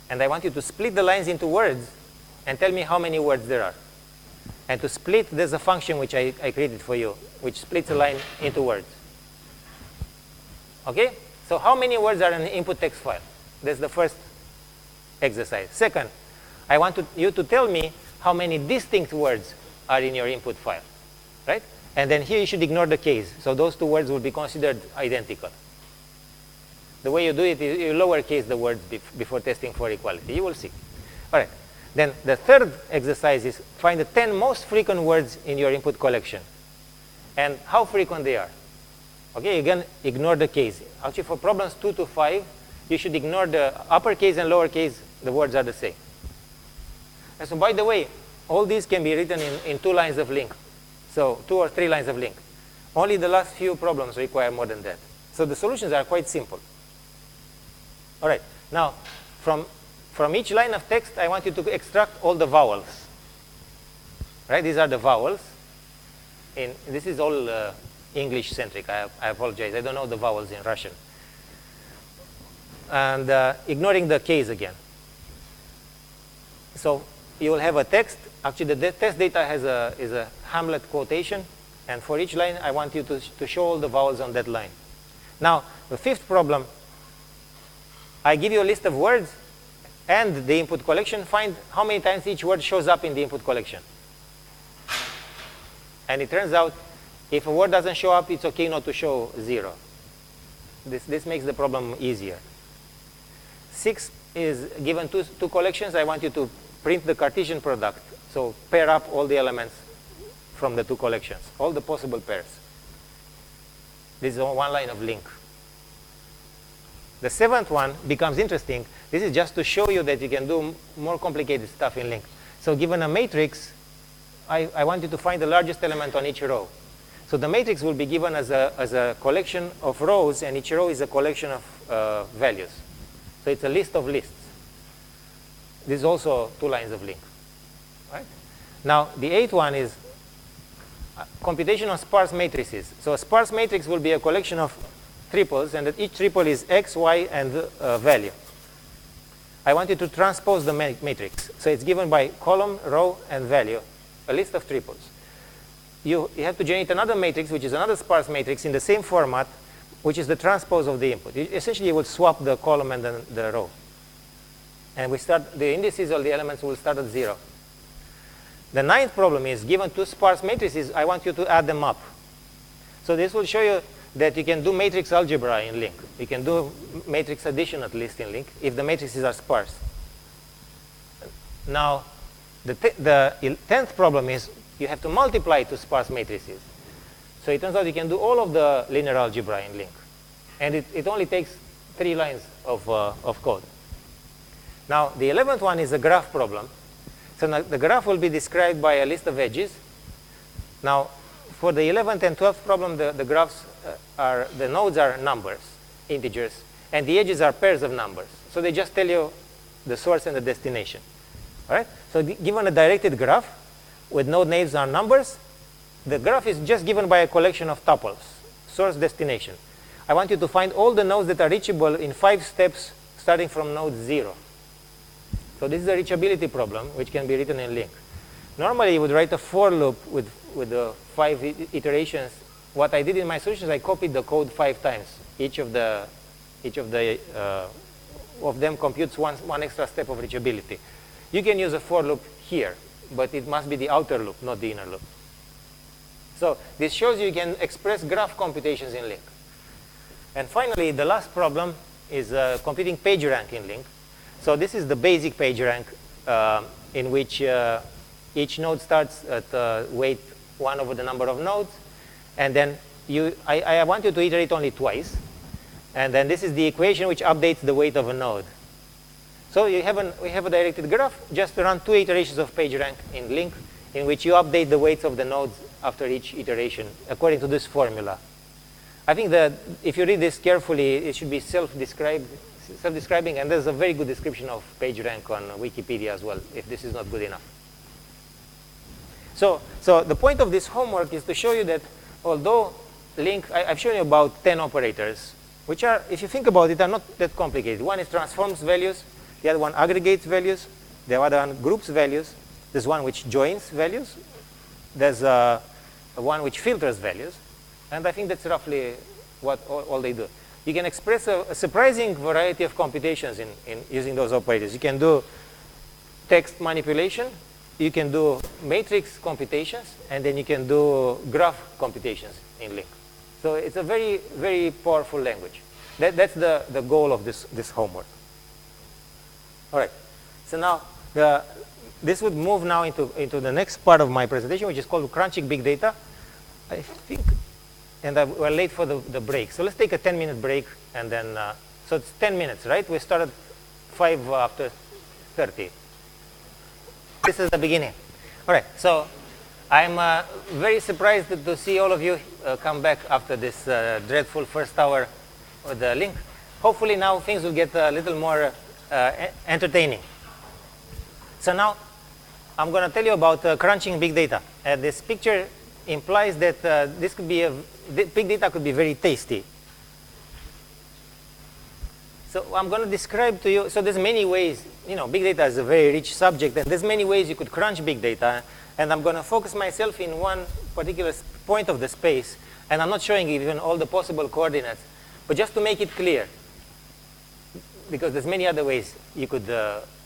and I want you to split the lines into words and tell me how many words there are. And to split, there's a function which I created for you, which splits a line into words. Okay? So how many words are in an input text file? That's the first exercise. Second, I want you to tell me how many distinct words are in your input file, right? And then here you should ignore the case. So those 2 words will be considered identical. The way you do it is you lowercase the words before testing for equality. You will see. All right. Then the third exercise is find the 10 most frequent words in your input collection and how frequent they are. Okay, again, ignore the case. Actually, for problems 2 to 5, you should ignore the uppercase and lowercase. The words are the same. And so, by the way, all these can be written in 2 lines of LINQ. So 2 or 3 lines of LINQ. Only the last few problems require more than that. So the solutions are quite simple. All right. Now, from each line of text, I want you to extract all the vowels. Right? These are the vowels. This is all English-centric. I apologize. I don't know the vowels in Russian. And ignoring the case again. So you will have a text. Actually, the test data is a Hamlet quotation. And for each line, I want you to show all the vowels on that line. Now, the fifth problem, I give you a list of words and the input collection. Find how many times each word shows up in the input collection. And it turns out, if a word doesn't show up, it's okay not to show 0. This makes the problem easier. 6 is given two collections. I want you to print the Cartesian product. So pair up all the elements from the 2 collections, all the possible pairs. This is 1 line of LINQ. The 7th one becomes interesting. This is just to show you that you can do more complicated stuff in LINQ. So given a matrix, I want you to find the largest element on each row. So the matrix will be given as a collection of rows, and each row is a collection of values. So it's a list of lists. This is also 2 lines of LINQ. Right? Now, the 8th one is computation of sparse matrices. So a sparse matrix will be a collection of triples, and that each triple is x, y, and value. I want you to transpose the matrix. So it's given by column, row, and value, a list of triples. You have to generate another matrix, which is another sparse matrix in the same format, which is the transpose of the input. Essentially, you will swap the column and the row. And we start, the indices of the elements will start at 0. The ninth problem is, given two sparse matrices, I want you to add them up. So this will show you that you can do matrix algebra in LINQ. You can do matrix addition, at least in LINQ, if the matrices are sparse. Now, the 10th problem is, you have to multiply two sparse matrices. So it turns out you can do all of the linear algebra in LINQ. And it only takes 3 lines of code. Now, the 11th one is a graph problem. So now the graph will be described by a list of edges. Now, for the 11th and 12th problem, the graphs the nodes are numbers, integers, and the edges are pairs of numbers. So they just tell you the source and the destination. All right? So given a directed graph with node names are numbers, the graph is just given by a collection of tuples, source, destination. I want you to find all the nodes that are reachable in 5 steps starting from node 0. So this is a reachability problem, which can be written in LINQ. Normally, you would write a for loop with the 5 iterations. What I did in my solutions, I copied the code 5 times. Each of them computes one extra step of reachability. You can use a for loop here, but it must be the outer loop, not the inner loop. So this shows you can express graph computations in LINQ. And finally, the last problem is computing PageRank in LINQ. So this is the basic PageRank in which each node starts at weight 1 over the number of nodes. And then I want you to iterate only twice. And then this is the equation which updates the weight of a node. So we have a directed graph. Just run 2 iterations of PageRank in LINQ, in which you update the weights of the nodes after each iteration according to this formula. I think that if you read this carefully, it should be self-describing, and there's a very good description of PageRank on Wikipedia as well, if this is not good enough. So the point of this homework is to show you that although LINQ, I've shown you about 10 operators, which are, if you think about it, are not that complicated. One is transforms values, the other one aggregates values, the other one groups values, there's one which joins values, there's one which filters values, and I think that's roughly what all they do. You can express a surprising variety of computations in using those operators. You can do text manipulation, you can do matrix computations, and then you can do graph computations in LINQ. So it's a very, very powerful language. That's the goal of this homework. All right. So now this would move now into the next part of my presentation, which is called crunching big data. I think, and we're late for the break. So let's take a 10-minute break, and then, so it's 10 minutes, right? We started 5 after 30. This is the beginning. All right, so I'm very surprised to see all of you come back after this dreadful first hour with the LINQ. Hopefully now things will get a little more entertaining. So now I'm going to tell you about crunching big data. This picture implies that this could be big data could be very tasty. So I'm going to describe to you, so there's many ways, big data is a very rich subject, and there's many ways you could crunch big data, and I'm going to focus myself in one particular point of the space, and I'm not showing even all the possible coordinates, but just to make it clear, because there's many other ways you could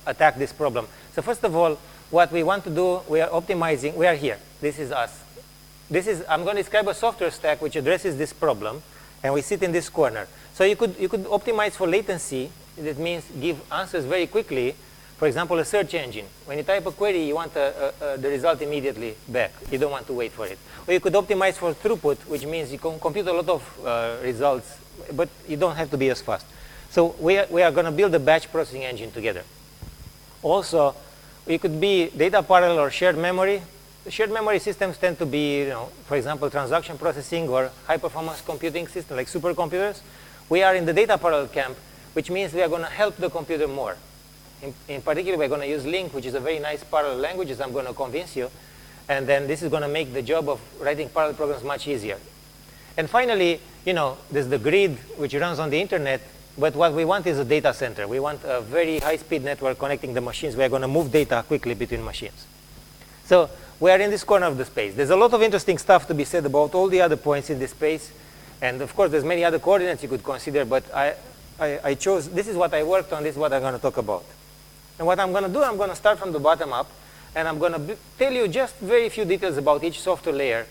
attack this problem. So first of all, what we want to do, we are optimizing, we are here, this is us. I'm going to describe a software stack which addresses this problem, and we sit in this corner. So you could optimize for latency. That means give answers very quickly. For example, a search engine. When you type a query, you want the result immediately back. You don't want to wait for it. Or you could optimize for throughput, which means you can compute a lot of results, but you don't have to be as fast. So we are going to build a batch processing engine together. Also, it could be data parallel or shared memory. The shared memory systems tend to be, for example, transaction processing or high-performance computing systems like supercomputers. We are in the data parallel camp, which means we are going to help the computer more. In particular, we're going to use LINQ, which is a very nice parallel language, as I'm going to convince you. And then this is going to make the job of writing parallel programs much easier. And finally, there's the grid, which runs on the internet. but what we want is a data center. We want a very high-speed network connecting the machines. We're going to move data quickly between machines. So we are in this corner of the space. There's a lot of interesting stuff to be said about all the other points in this space. And of course, there's many other coordinates you could consider, but I chose, this is what I worked on, this is what I'm going to talk about. And what I'm going to do, I'm going to start from the bottom up, and I'm going to tell you just very few details about each software layer.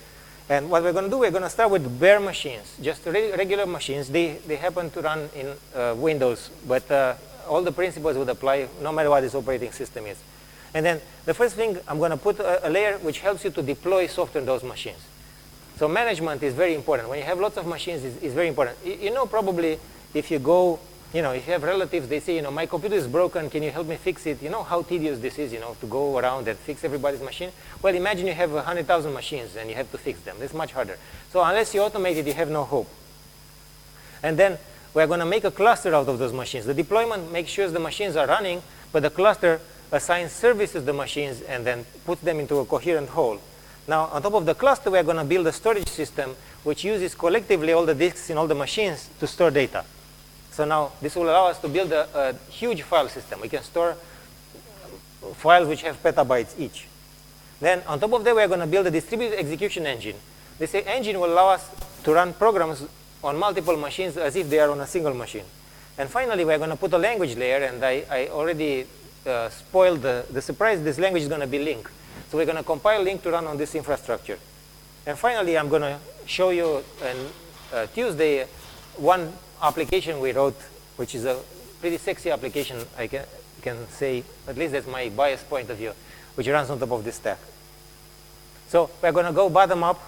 And what we're going to do, we're going to start with bare machines, just regular machines. They happen to run in Windows, but all the principles would apply no matter what this operating system is. And then the first thing, I'm going to put a layer which helps you to deploy software in those machines. So management is very important. When you have lots of machines, it's very important. You know, probably if you go, you know, if you have relatives, they say, you know, my computer is broken, can you help me fix it? You know how tedious this is, you know, to go around and fix everybody's machine? Well, imagine you have 100,000 machines and you have to fix them. It's much harder. So unless you automate it, you have no hope. And then we're going to make a cluster out of those machines. The deployment makes sure the machines are running, but the cluster assigns services to the machines and then puts them into a coherent whole. Now, on top of the cluster, we're going to build a storage system which uses collectively all the disks in all the machines to store data. So now this will allow us to build a huge file system. We can store files which have petabytes each. Then on top of that, we're going to build a distributed execution engine. This engine will allow us to run programs on multiple machines as if they are on a single machine. And finally, we're going to put a language layer, and I already spoiled the surprise. This language is going to be LINQ. So we're going to compile LINQ to run on this infrastructure. And finally, I'm going to show you on Tuesday one application we wrote, which is a pretty sexy application, I can say, at least that's my biased point of view, which runs on top of this stack. So we're going to go bottom up.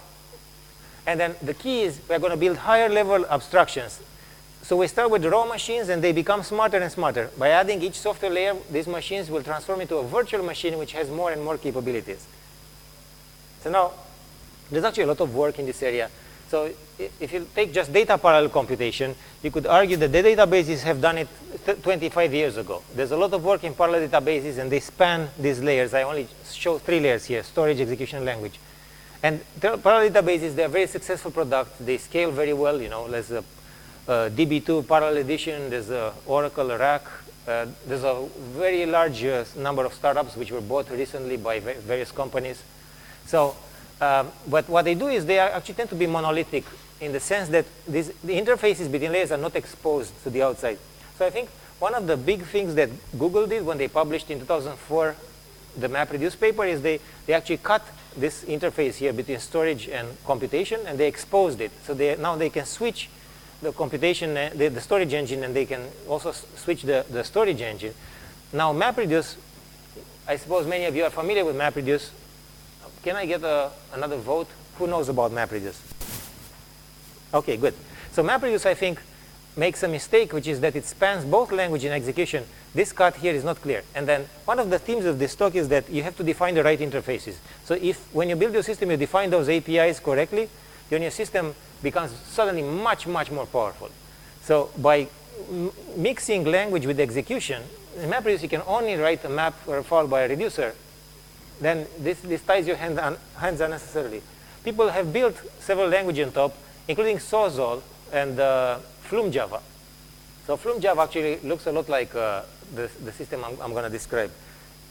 And then the key is we're going to build higher level abstractions. So we start with raw machines, and they become smarter and smarter. By adding each software layer, these machines will transform into a virtual machine which has more and more capabilities. So now, there's actually a lot of work in this area. So if you take just data parallel computation, you could argue that the databases have done it 25 years ago. There's a lot of work in parallel databases, and they span these layers. I only show 3 layers here: storage, execution, language. And parallel databases, they're very successful products. They scale very well. You know, there's a DB2 parallel edition, there's Oracle RAC, there's a very large number of startups which were bought recently by various companies. So, but what they do is they actually tend to be monolithic in the sense that the interfaces between layers are not exposed to the outside. So I think one of the big things that Google did when they published in 2004 the MapReduce paper is they actually cut this interface here between storage and computation, and they exposed it. So now they can switch the computation, the storage engine, and they can also switch the storage engine. Now MapReduce, I suppose many of you are familiar with MapReduce. Can I get another vote? Who knows about MapReduce? Okay, good. So MapReduce, I think, makes a mistake, which is that it spans both language and execution. This cut here is not clear. And then one of the themes of this talk is that you have to define the right interfaces. So if when you build your system, you define those APIs correctly, then your system becomes suddenly much, much more powerful. So by mixing language with execution, in MapReduce, you can only write a map or a file by a reducer. Then this ties your hands unnecessarily. People have built several languages on top, including Sawzall and Flume Java. So Flume Java actually looks a lot like the system I'm going to describe,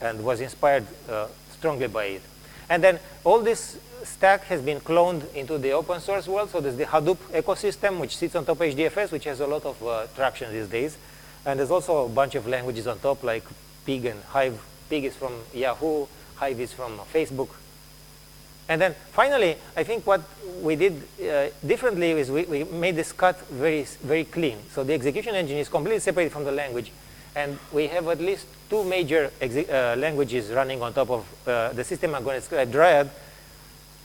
and was inspired strongly by it. And then all this stack has been cloned into the open source world. So there's the Hadoop ecosystem, which sits on top of HDFS, which has a lot of traction these days. And there's also a bunch of languages on top, like Pig and Hive. Pig is from Yahoo, Hive is from Facebook. And then finally, I think what we did differently is we made this cut very, very clean. So the execution engine is completely separated from the language. And we have at least 2 major languages running on top of the system I'm going to describe, Dryad.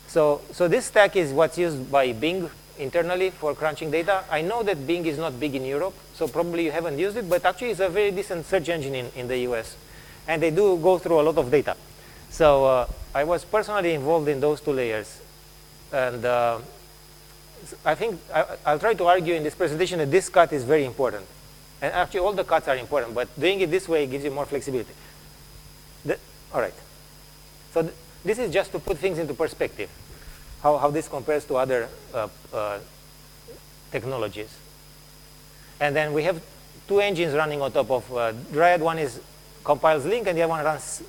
So this stack is what's used by Bing internally for crunching data. I know that Bing is not big in Europe, so probably you haven't used it, but actually it's a very decent search engine in the US. And they do go through a lot of data. So I was personally involved in those 2 layers. And I think I'll try to argue in this presentation that this cut is very important. And actually all the cuts are important, but doing it this way gives you more flexibility. All right. So this is just to put things into perspective, how this compares to other technologies. And then we have two engines running on top of Dryad. One is compiles LINQ, and the other one runs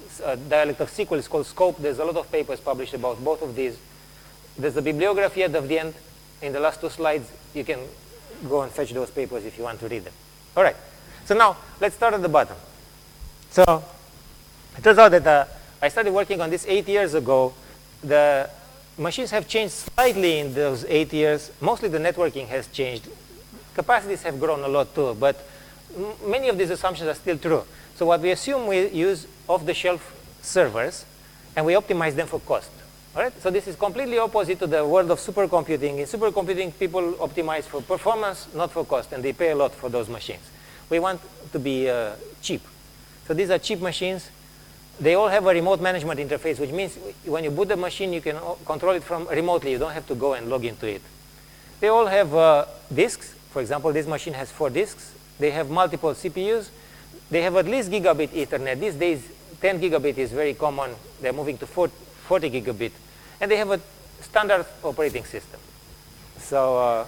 dialect of SQL. It's called Scope. There's a lot of papers published about both of these. There's a bibliography at the end. In the last two slides, you can go and fetch those papers if you want to read them. All right. So now, let's start at the bottom. So it turns out that I started working on this 8 years ago. The machines have changed slightly in those 8 years. Mostly the networking has changed. Capacities have grown a lot too, but many of these assumptions are still true. So what we assume, we use off-the-shelf servers, and we optimize them for cost. All right? So this is completely opposite to the world of supercomputing. In supercomputing, people optimize for performance, not for cost, and they pay a lot for those machines. We want to be cheap. So these are cheap machines. They all have a remote management interface, which means when you boot the machine, you can control it from remotely. You don't have to go and log into it. They all have disks. For example, this machine has 4 disks. They have multiple CPUs. They have at least gigabit Ethernet. These days, 10 gigabit is very common. They're moving to 40 gigabit. And they have a standard operating system. So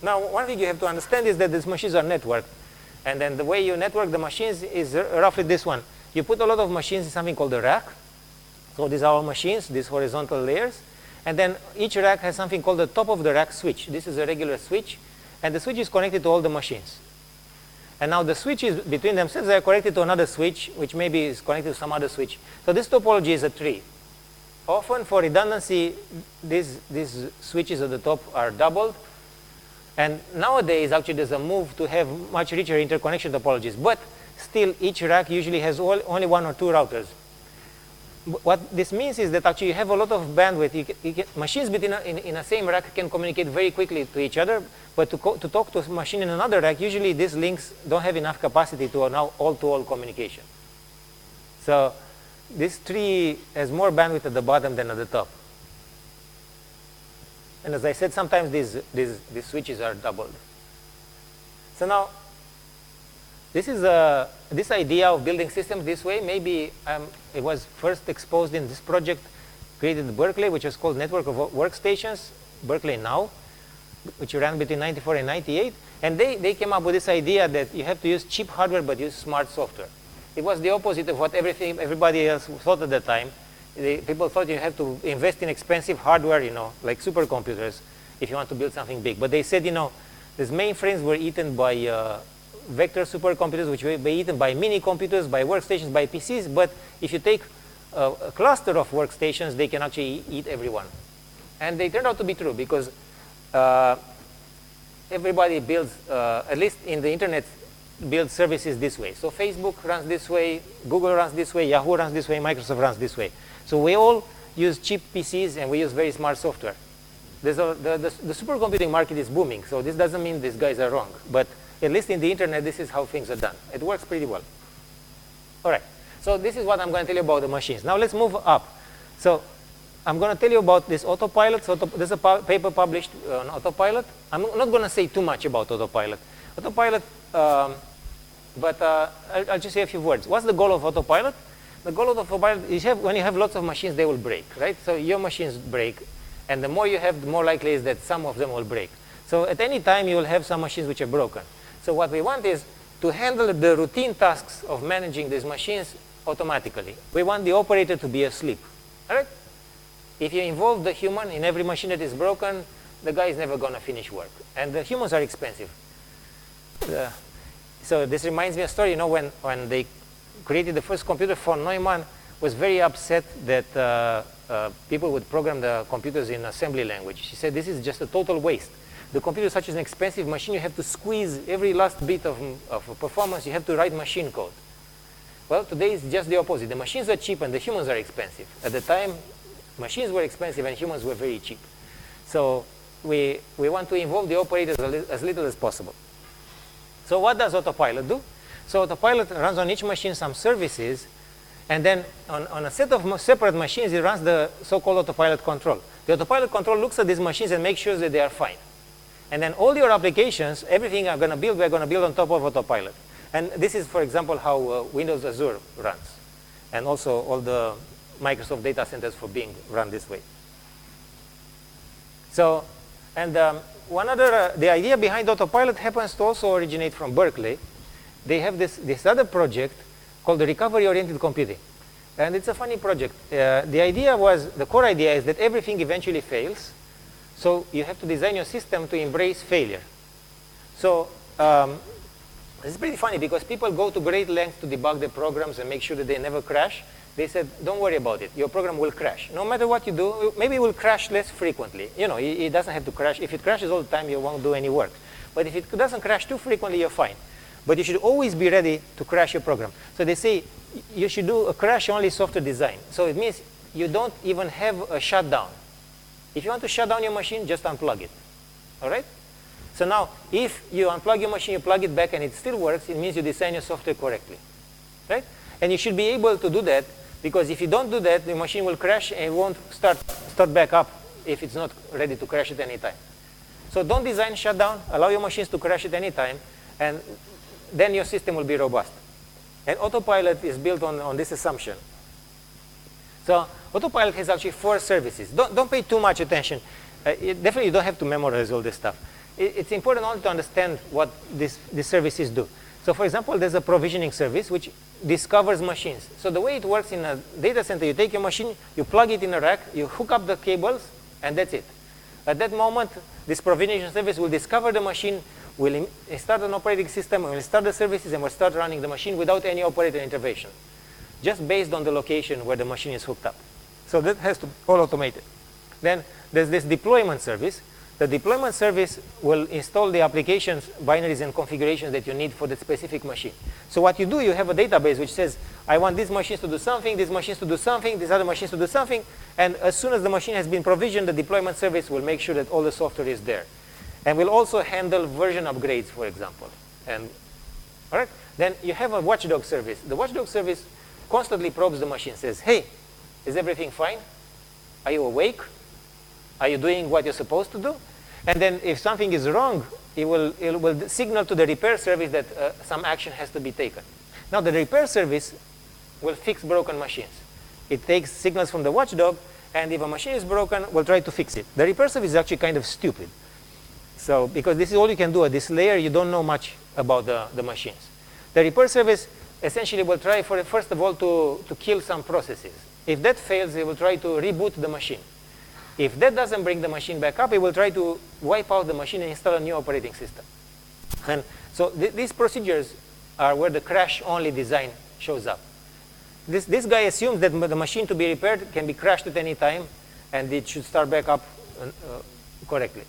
now, one thing you have to understand is that these machines are networked. And then the way you network the machines is roughly this one. You put a lot of machines in something called a rack. So these are all machines, these horizontal layers. And then each rack has something called the top of the rack switch. This is a regular switch. And the switch is connected to all the machines. And now the switches between themselves are connected to another switch, which maybe is connected to some other switch. So this topology is a tree. Often, for redundancy, these switches at the top are doubled. And nowadays, actually, there's a move to have much richer interconnection topologies. But still, each rack usually has only 1 or 2 routers. What this means is that actually you have a lot of bandwidth. Machines in a same rack can communicate very quickly to each other. But to talk to a machine in another rack, usually these links don't have enough capacity to allow all-to-all communication. So this tree has more bandwidth at the bottom than at the top. And as I said, sometimes these switches are doubled. So now, this is this idea of building systems this way. Maybe it was first exposed in this project created at Berkeley, which was called Network of Workstations, Berkeley Now, which ran between 94 and 98. And they came up with this idea that you have to use cheap hardware but use smart software. It was the opposite of what everybody else thought at the time. People thought you have to invest in expensive hardware, like supercomputers, if you want to build something big. But they said, these mainframes were eaten by vector supercomputers, which were eaten by mini computers, by workstations, by PCs. But if you take a cluster of workstations, they can actually eat everyone. And they turned out to be true because everybody builds, at least in the internet, builds services this way. So Facebook runs this way, Google runs this way, Yahoo runs this way, Microsoft runs this way. So we all use cheap PCs and we use very smart software. The supercomputing market is booming, so this doesn't mean these guys are wrong. But at least in the internet, this is how things are done. It works pretty well. All right, so this is what I'm going to tell you about the machines. Now let's move up. So I'm going to tell you about this autopilot. So there's a paper published on autopilot. I'm not going to say too much about autopilot. Autopilot, but I'll just say a few words. What's the goal of autopilot? The goal of autopilot is when you have lots of machines, they will break, right? So your machines break, and the more you have, the more likely is that some of them will break. So at any time, you will have some machines which are broken. So what we want is to handle the routine tasks of managing these machines automatically. We want the operator to be asleep, all right? If you involve the human in every machine that is broken, the guy is never going to finish work. And the humans are expensive. So this reminds me of a story, when they created the first computer, von Neumann was very upset that people would program the computers in assembly language. She said, this is just a total waste. The computer is such an expensive machine, you have to squeeze every last bit of performance, you have to write machine code. Well, today it's just the opposite. The machines are cheap and the humans are expensive. At the time, machines were expensive and humans were very cheap. So we want to involve the operators as little as possible. So what does autopilot do? So autopilot runs on each machine some services, and then on a set of separate machines, it runs the so-called autopilot control. The autopilot control looks at these machines and makes sure that they are fine. And then all your applications, everything we're going to build on top of autopilot. And this is, for example, how Windows Azure runs. And also all the Microsoft data centers for Bing run this way. So, and the idea behind autopilot happens to also originate from Berkeley. They have this other project called the recovery-oriented computing. And it's a funny project. The core idea is that everything eventually fails. So you have to design your system to embrace failure. So it's pretty funny because people go to great lengths to debug their programs and make sure that they never crash. They said, don't worry about it. Your program will crash. No matter what you do, maybe it will crash less frequently. You know, it doesn't have to crash. If it crashes all the time, you won't do any work. But if it doesn't crash too frequently, you're fine. But you should always be ready to crash your program. So they say you should do a crash-only software design. So it means you don't even have a shutdown. If you want to shut down your machine, just unplug it. All right? So now, if you unplug your machine, you plug it back, and it still works, it means you design your software correctly. Right? And you should be able to do that, because if you don't do that, the machine will crash, and it won't start back up if it's not ready to crash at any time. So don't design shutdown. Allow your machines to crash at any time, and then your system will be robust. And autopilot is built on this assumption. So autopilot has actually 4 services. Don't pay too much attention. Definitely you don't have to memorize all this stuff. It's important only to understand what these services do. So for example, there's a provisioning service which discovers machines. So the way it works in a data center, you take your machine, you plug it in a rack, you hook up the cables, and that's it. At that moment, this provisioning service will discover the machine, will start an operating system, will start the services, and will start running the machine without any operator intervention, just based on the location where the machine is hooked up. So that has to be all automated. Then there's this deployment service. The deployment service will install the applications, binaries, and configurations that you need for the specific machine. So what you do, you have a database which says, I want these machines to do something, these machines to do something, these other machines to do something. And as soon as the machine has been provisioned, the deployment service will make sure that all the software is there. And will also handle version upgrades, for example. And all right, then you have a watchdog service. The watchdog service constantly probes the machine, says, hey, is everything fine? Are you awake? Are you doing what you're supposed to do? And then if something is wrong, it will signal to the repair service that some action has to be taken. Now the repair service will fix broken machines. It takes signals from the watchdog, and if a machine is broken, we'll try to fix it. The repair service is actually kind of stupid. So because this is all you can do at this layer, you don't know much about the machines. The repair service essentially will try, first of all, to kill some processes. If that fails, it will try to reboot the machine. If that doesn't bring the machine back up, it will try to wipe out the machine and install a new operating system. And so these procedures are where the crash-only design shows up. This guy assumes that the machine to be repaired can be crashed at any time, and it should start back up correctly.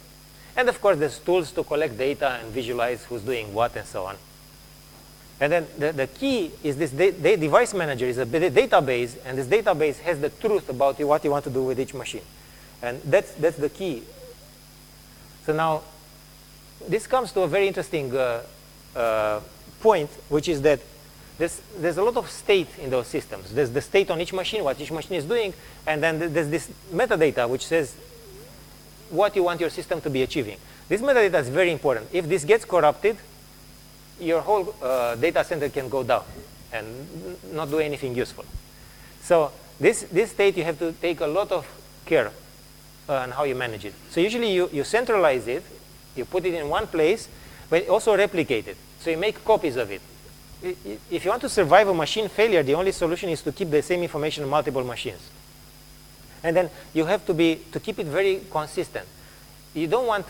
And of course, there's tools to collect data and visualize who's doing what and so on. And then the key is this device manager is a database, and this database has the truth about what you want to do with each machine. And that's the key. So now, this comes to a very interesting point, which is that there's a lot of state in those systems. There's the state on each machine, what each machine is doing, and then there's this metadata, which says what you want your system to be achieving. This metadata is very important. If this gets corrupted, your whole data center can go down and not do anything useful. So this state, you have to take a lot of care on how you manage it. So usually you centralize it, you put it in one place, but also replicate it. So you make copies of it. If you want to survive a machine failure, the only solution is to keep the same information on multiple machines. And then you have to keep it very consistent. You don't want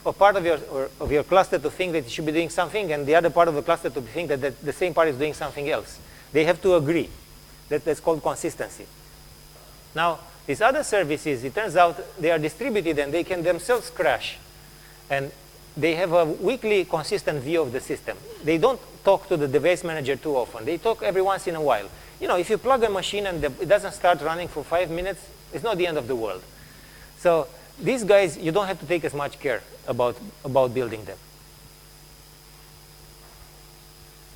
a part of your cluster to think that it should be doing something, and the other part of the cluster to think that the same part is doing something else. They have to agree. That's called consistency. Now, these other services, it turns out they are distributed and they can themselves crash. And they have a weekly consistent view of the system. They don't talk to the device manager too often. They talk every once in a while. You know, if you plug a machine and it doesn't start running for 5 minutes, it's not the end of the world. So these guys, you don't have to take as much care about building them.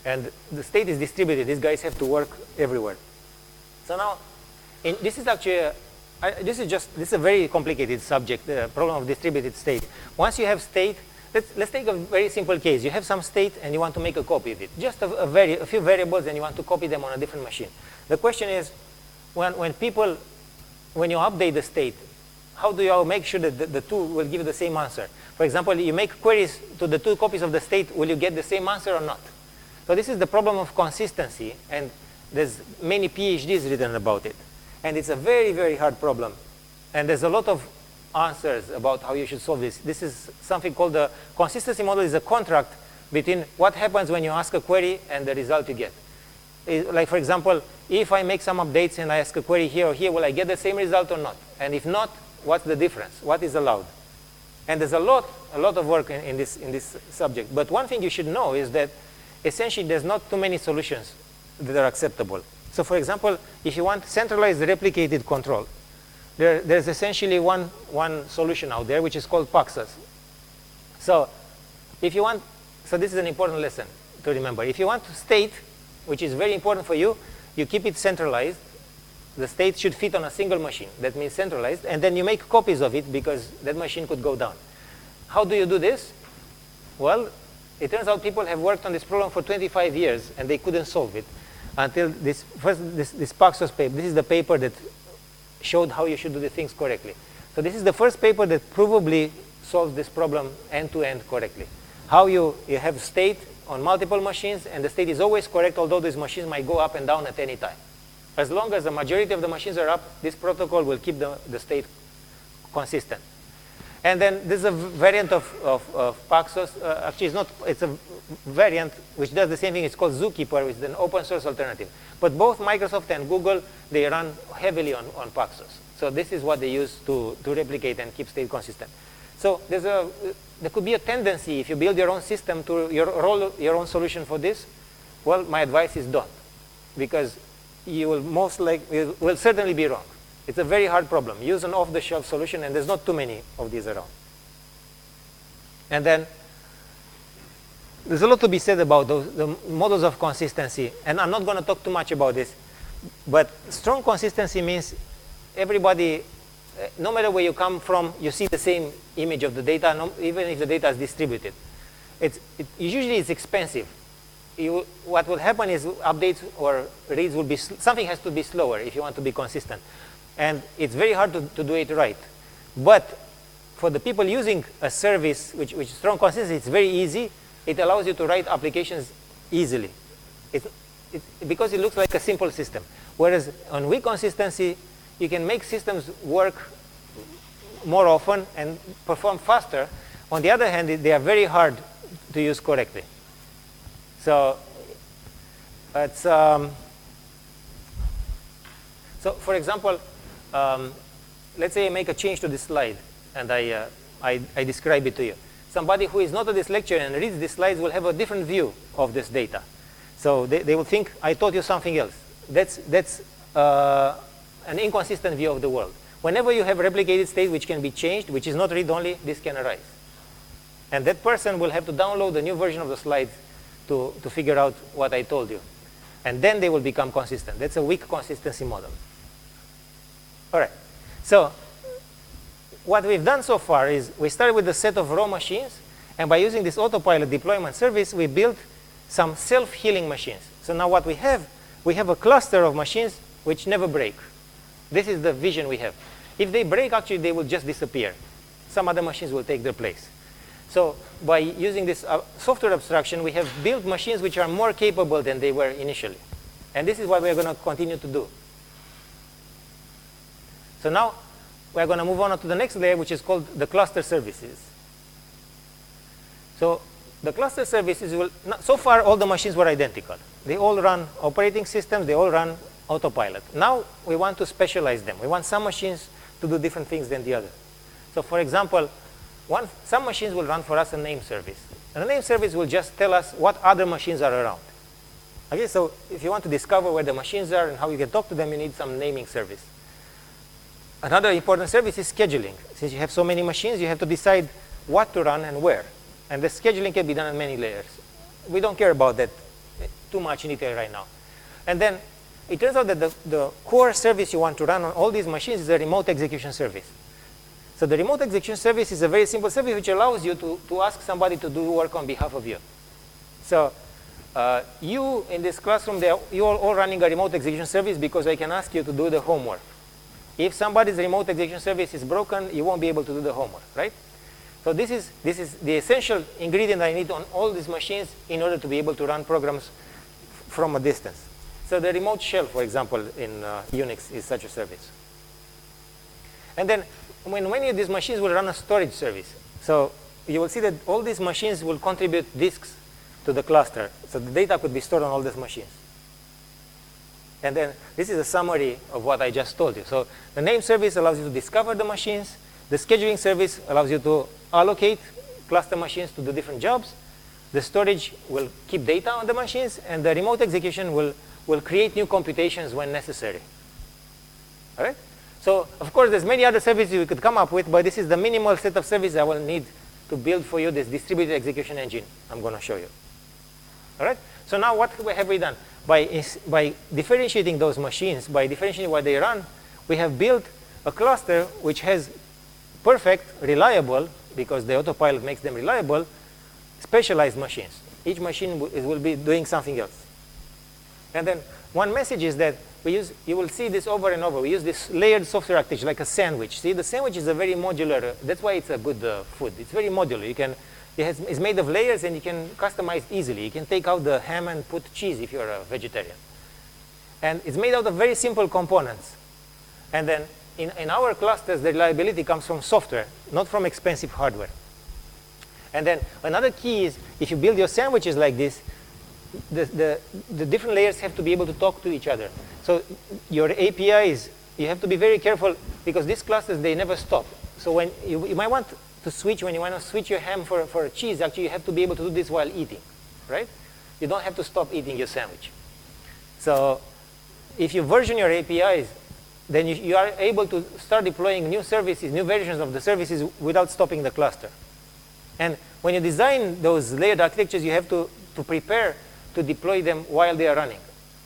And the state is distributed. These guys have to work everywhere. So now, this is actually this is a very complicated subject, the problem of distributed state. Once you have state, let's take a very simple case. You have some state and you want to make a copy of it. Just a few variables, and you want to copy them on a different machine. The question is, when you update the state, how do you make sure that the two will give the same answer? For example, you make queries to the two copies of the state, will you get the same answer or not? So this is the problem of consistency, and there's many PhDs written about it. And it's a very, very hard problem. And there's a lot of answers about how you should solve this. This is something called the consistency model. Is a contract between what happens when you ask a query and the result you get. Like, for example, if I make some updates and I ask a query here or here, will I get the same result or not? And if not, what's the difference? What is allowed? And there's a lot of work in this subject. But one thing you should know is that essentially there's not too many solutions that are acceptable. So for example, if you want centralized replicated control, there's essentially one solution out there, which is called Paxos. So if you want, so this is an important lesson to remember. If you want state, which is very important for you, you keep it centralized. The state should fit on a single machine. That means centralized. And then you make copies of it because that machine could go down. How do you do this? Well, it turns out people have worked on this problem for 25 years and they couldn't solve it until this Paxos paper. This is the paper that showed how you should do the things correctly. So this is the first paper that provably solves this problem end-to-end correctly. How you have state on multiple machines, and the state is always correct, although these machines might go up and down at any time. As long as the majority of the machines are up, this protocol will keep the state consistent. And then there's a variant of Paxos. Actually, it's a variant which does the same thing. It's called Zookeeper, which is an open source alternative. But both Microsoft and Google, they run heavily on Paxos. So this is what they use to replicate and keep state consistent. So there could be a tendency, if you build your own system to roll your own solution for this, well, my advice is don't. Because you will certainly be wrong. It's a very hard problem. Use an off-the-shelf solution, and there's not too many of these around. And then there's a lot to be said about the models of consistency. And I'm not going to talk too much about this. But strong consistency means everybody, no matter where you come from, you see the same image of the data, even if the data is distributed. Usually it's expensive. What will happen is updates or reads will be, something has to be slower if you want to be consistent. And it's very hard to do it right. But for the people using a service which is strong consistency, it's very easy. It allows you to write applications easily. Because it looks like a simple system. Whereas on weak consistency, you can make systems work more often and perform faster. On the other hand, they are very hard to use correctly. So it's so for example, let's say I make a change to this slide and I describe it to you. Somebody who is not at this lecture and reads these slides will have a different view of this data. So they will think, I taught you something else. That's an inconsistent view of the world. Whenever you have replicated state which can be changed, which is not read-only, this can arise. And that person will have to download a new version of the slides to figure out what I told you. And then they will become consistent. That's a weak consistency model. All right. So what we've done so far is we started with a set of raw machines, and by using this autopilot deployment service, we built some self-healing machines. So now what we have a cluster of machines which never break. This is the vision we have. If they break, actually, they will just disappear. Some other machines will take their place. So by using this software abstraction, we have built machines which are more capable than they were initially. And this is what we're going to continue to do. So now we're going to move on to the next layer, which is called the cluster services. So the cluster services will, so far all the machines were identical. They all run operating systems, they all run autopilot. Now we want to specialize them. We want some machines to do different things than the other. So for example, some machines will run for us a name service. And a name service will just tell us what other machines are around. Okay, so if you want to discover where the machines are and how you can talk to them, you need some naming service. Another important service is scheduling. Since you have so many machines, you have to decide what to run and where. And the scheduling can be done on many layers. We don't care about that too much in detail right now. And then it turns out that the core service you want to run on all these machines is a remote execution service. So the remote execution service is a very simple service which allows you to ask somebody to do work on behalf of you. So you in this classroom, you are all running a remote execution service because I can ask you to do the homework. If somebody's remote execution service is broken, you won't be able to do the homework, right? So this is the essential ingredient I need on all these machines in order to be able to run programs from a distance. So the remote shell, for example, in Unix is such a service. And then when many of these machines will run a storage service, so you will see that all these machines will contribute disks to the cluster. So the data could be stored on all these machines. And then this is a summary of what I just told you. So the name service allows you to discover the machines. The scheduling service allows you to allocate cluster machines to the different jobs. The storage will keep data on the machines, and the remote execution will create new computations when necessary. All right? So of course, there's many other services we could come up with, but this is the minimal set of services I will need to build for you this distributed execution engine I'm going to show you. All right? So now what have we done? By differentiating those machines, by differentiating what they run, we have built a cluster which has perfect, reliable, because the autopilot makes them reliable, specialized machines. Each machine will be doing something else. And then one message is that you will see this over and over. We use this layered software architecture like a sandwich. See, the sandwich is a very modular, that's why it's a good food. It's very modular. It's made of layers, and you can customize it easily. You can take out the ham and put cheese if you're a vegetarian. And it's made out of very simple components. And then in our clusters, the reliability comes from software, not from expensive hardware. And then another key is, if you build your sandwiches like this, the different layers have to be able to talk to each other. So your APIs, you have to be very careful, because these clusters, they never stop. So when you might want to switch, when you want to switch your ham for cheese, actually you have to be able to do this while eating, right? You don't have to stop eating your sandwich. So if you version your APIs, then you are able to start deploying new services, new versions of the services without stopping the cluster. And when you design those layered architectures, you have to prepare to deploy them while they are running.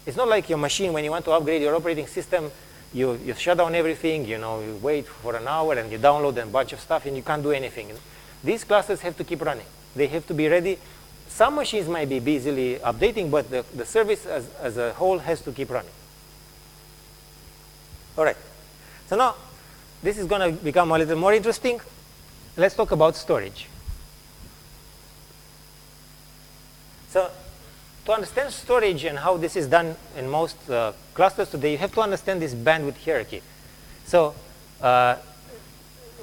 It's not like your machine, when you want to upgrade your operating system, you shut down everything, you wait for an hour and you download a bunch of stuff and you can't do anything. These clusters have to keep running. They have to be ready. Some machines might be busily updating, but the service as a whole has to keep running. All right. So now, this is going to become a little more interesting. Let's talk about storage. So to understand storage and how this is done in most clusters today, you have to understand this bandwidth hierarchy. So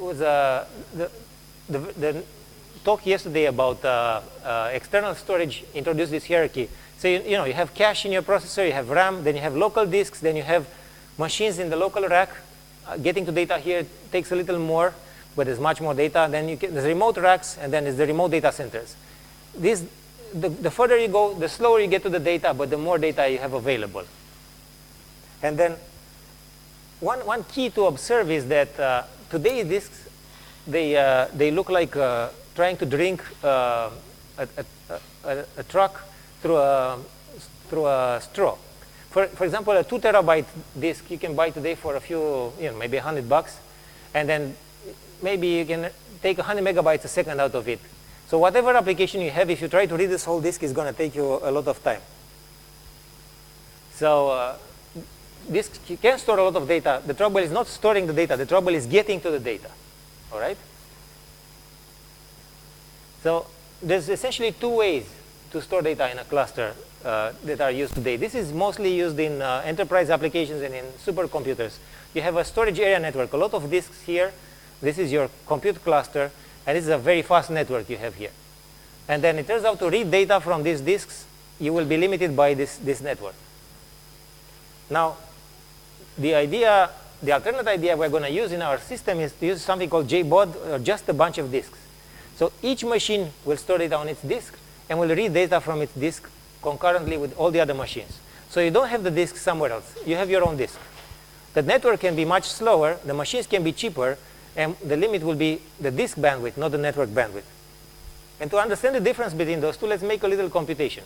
was the talk yesterday about external storage introduced this hierarchy. So you have cache in your processor, you have RAM, then you have local disks, then you have machines in the local rack. Getting to data here takes a little more, but there's much more data. Then there's remote racks, and then there's the remote data centers. The further you go, the slower you get to the data, but the more data you have available. And then one key to observe is that today disks, they look like trying to drink a truck through a straw. For example, a 2 terabyte disk you can buy today for a few, maybe $100, and then maybe you can take 100 megabytes a second out of it. So whatever application you have, if you try to read this whole disk, it's going to take you a lot of time. So disk can store a lot of data. The trouble is not storing the data. The trouble is getting to the data. All right? So there's essentially two ways to store data in a cluster that are used today. This is mostly used in enterprise applications and in supercomputers. You have a storage area network, a lot of disks here. This is your compute cluster, and this is a very fast network you have here. And then it turns out to read data from these disks, you will be limited by this network. Now, the alternate idea we're going to use in our system is to use something called JBOD, or just a bunch of disks. So each machine will store data on its disk and will read data from its disk concurrently with all the other machines. So you don't have the disk somewhere else. You have your own disk. The network can be much slower, the machines can be cheaper, and the limit will be the disk bandwidth, not the network bandwidth. And to understand the difference between those two, let's make a little computation.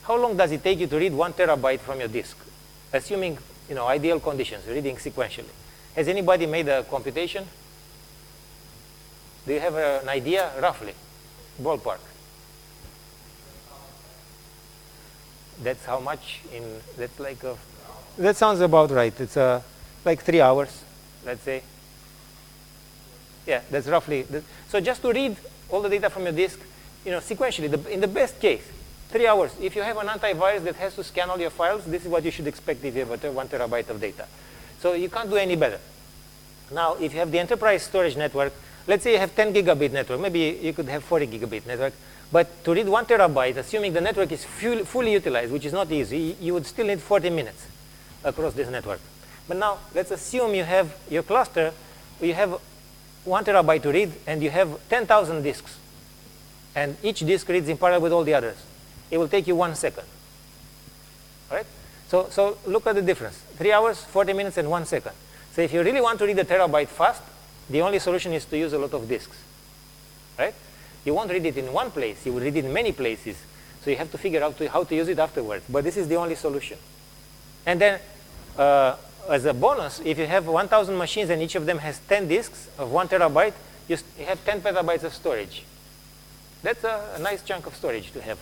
How long does it take you to read 1 terabyte from your disk? Assuming ideal conditions, reading sequentially. Has anybody made a computation? Do you have an idea, roughly? Ballpark. That's how much that sounds about right. It's like 3 hours. let's say. Yeah, that's roughly. So just to read all the data from your disk, sequentially, in the best case, 3 hours. If you have an antivirus that has to scan all your files, this is what you should expect if you have a 1 terabyte of data. So you can't do any better. Now, if you have the enterprise storage network, let's say you have 10 gigabit network. Maybe you could have 40 gigabit network. But to read 1 terabyte, assuming the network is fully utilized, which is not easy, you would still need 40 minutes across this network. But now, let's assume you have your cluster, you have 1 terabyte to read, and you have 10,000 disks. And each disk reads in parallel with all the others. It will take you 1 second. All right? So look at the difference. 3 hours, 40 minutes, and 1 second. So if you really want to read a terabyte fast, the only solution is to use a lot of disks. Right? You won't read it in one place. You will read it in many places. So you have to figure out how to use it afterwards. But this is the only solution. And then, as a bonus, if you have 1,000 machines and each of them has 10 disks of 1 terabyte, you have 10 petabytes of storage. That's a nice chunk of storage to have.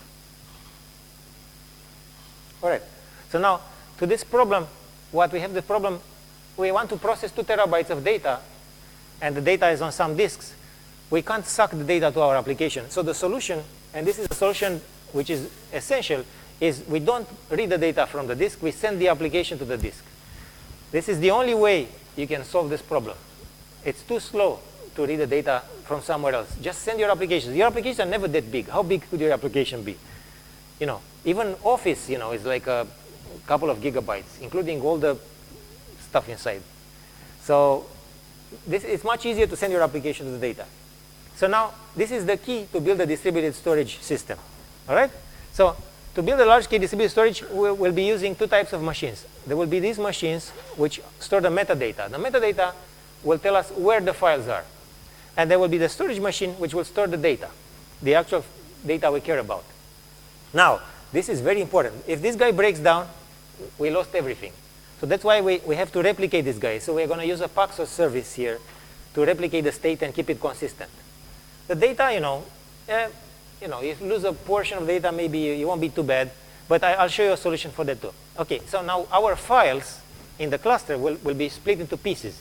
All right. So now, to this problem, we want to process 2 terabytes of data, and the data is on some disks. We can't suck the data to our application. So the solution, and this is a solution which is essential, is we don't read the data from the disk. We send the application to the disk. This is the only way you can solve this problem. It's too slow to read the data from somewhere else. Just send your applications. Your applications are never that big. How big could your application be? Even Office, is like a couple of gigabytes, including all the stuff inside. So it's much easier to send your application to the data. So now, this is the key to build a distributed storage system. All right? So to build a large-scale distributed storage, we'll be using 2 types of machines. There will be these machines which store the metadata. The metadata will tell us where the files are. And there will be the storage machine which will store the data, the actual data we care about. Now, this is very important. If this guy breaks down, we lost everything. So that's why we have to replicate this guy. So we're going to use a Paxos service here to replicate the state and keep it consistent. The data, if you lose a portion of data, maybe it won't be too bad. But I'll show you a solution for that too. OK, so now our files in the cluster will be split into pieces.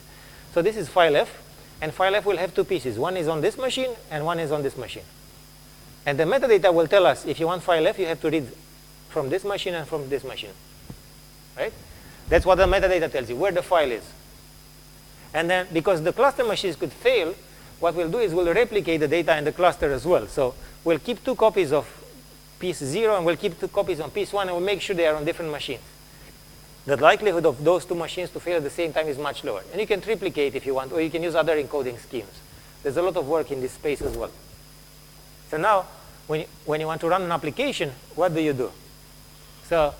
So this is file F. And file F will have 2 pieces. One is on this machine, and one is on this machine. And the metadata will tell us if you want file F, you have to read from this machine and from this machine. Right? That's what the metadata tells you, where the file is. And then, because the cluster machines could fail, what we'll do is we'll replicate the data in the cluster as well. So we'll keep 2 copies of piece 0, and we'll keep 2 copies on piece 1, and we'll make sure they are on different machines. The likelihood of those 2 machines to fail at the same time is much lower. And you can triplicate if you want, or you can use other encoding schemes. There's a lot of work in this space as well. So now, when you want to run an application, what do? So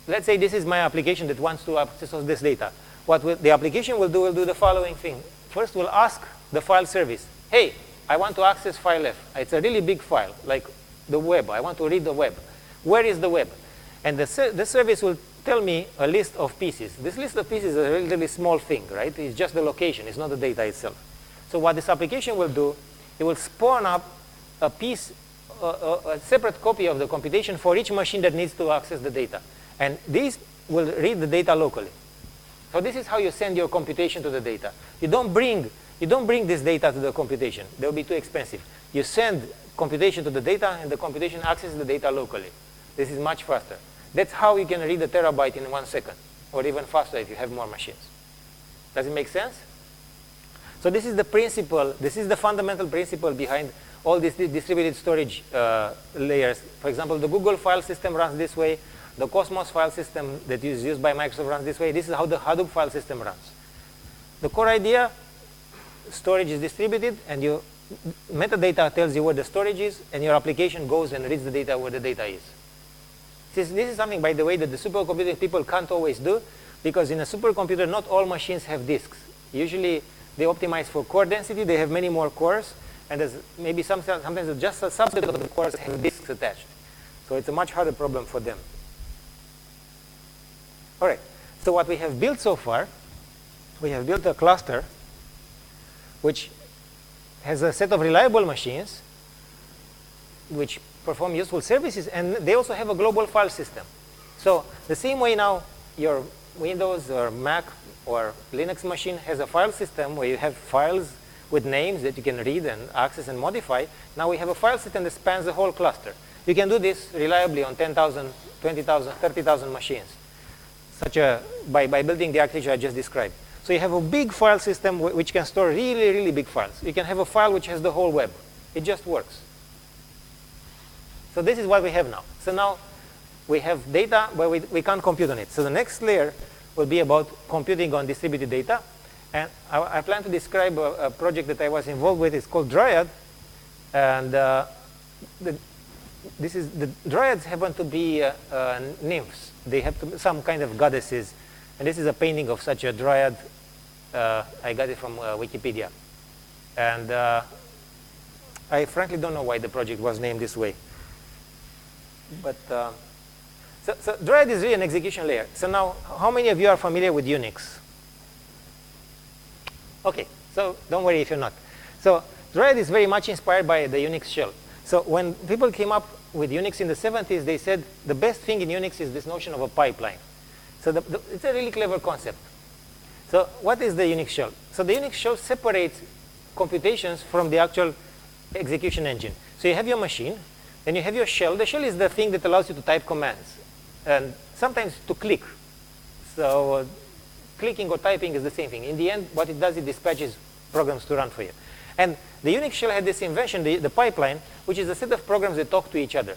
let's say this is my application that wants to access this data. The application will do the following thing. First, we'll ask the file service, hey, I want to access file F. It's a really big file, like the web. I want to read the web. Where is the web? And the service will tell me a list of pieces. This list of pieces is a relatively small thing, right? It's just the location. It's not the data itself. So what this application will do, it will spawn up a piece, a separate copy of the computation for each machine that needs to access the data. And these will read the data locally. So this is how you send your computation to the data. You don't bring this data to the computation. They will be too expensive. You send computation to the data, and the computation accesses the data locally. This is much faster. That's how you can read a terabyte in 1 second, or even faster if you have more machines. Does it make sense? So this is the principle. This is the fundamental principle behind all these distributed storage layers. For example, the Google file system runs this way. The Cosmos file system that is used by Microsoft runs this way. This is how the Hadoop file system runs. The core idea, storage is distributed, and your metadata tells you where the storage is, and your application goes and reads the data where the data is. This is something, by the way, that the supercomputing people can't always do, because in a supercomputer, not all machines have disks. Usually, they optimize for core density. They have many more cores, and there's maybe sometimes just a subset of the cores have disks attached. So it's a much harder problem for them. All right. So what we have built so far, we have built a cluster which has a set of reliable machines which perform useful services, and they also have a global file system. So the same way now your Windows or Mac or Linux machine has a file system where you have files with names that you can read and access and modify. Now we have a file system that spans the whole cluster. You can do this reliably on 10,000, 20,000, 30,000 machines, by building the architecture I just described. So you have a big file system which can store really, really big files. You can have a file which has the whole web. It just works. So this is what we have now. So now we have data, but we can't compute on it. So the next layer will be about computing on distributed data. And I plan to describe a project that I was involved with. It's called Dryad. And the Dryads happen to be nymphs. They have some kind of goddesses. And this is a painting of such a Dryad. I got it from Wikipedia. And I frankly don't know why the project was named this way. But so Dryad is really an execution layer. So now, how many of you are familiar with Unix? OK, so don't worry if you're not. So Dryad is very much inspired by the Unix shell. So when people came up with Unix in the 70s, they said the best thing in Unix is this notion of a pipeline. So it's a really clever concept. So what is the Unix shell? So the Unix shell separates computations from the actual execution engine. So you have your machine, then you have your shell. The shell is the thing that allows you to type commands, and sometimes to click. So clicking or typing is the same thing. In the end, what it does, it dispatches programs to run for you. And the Unix shell had this invention, the pipeline, which is a set of programs that talk to each other.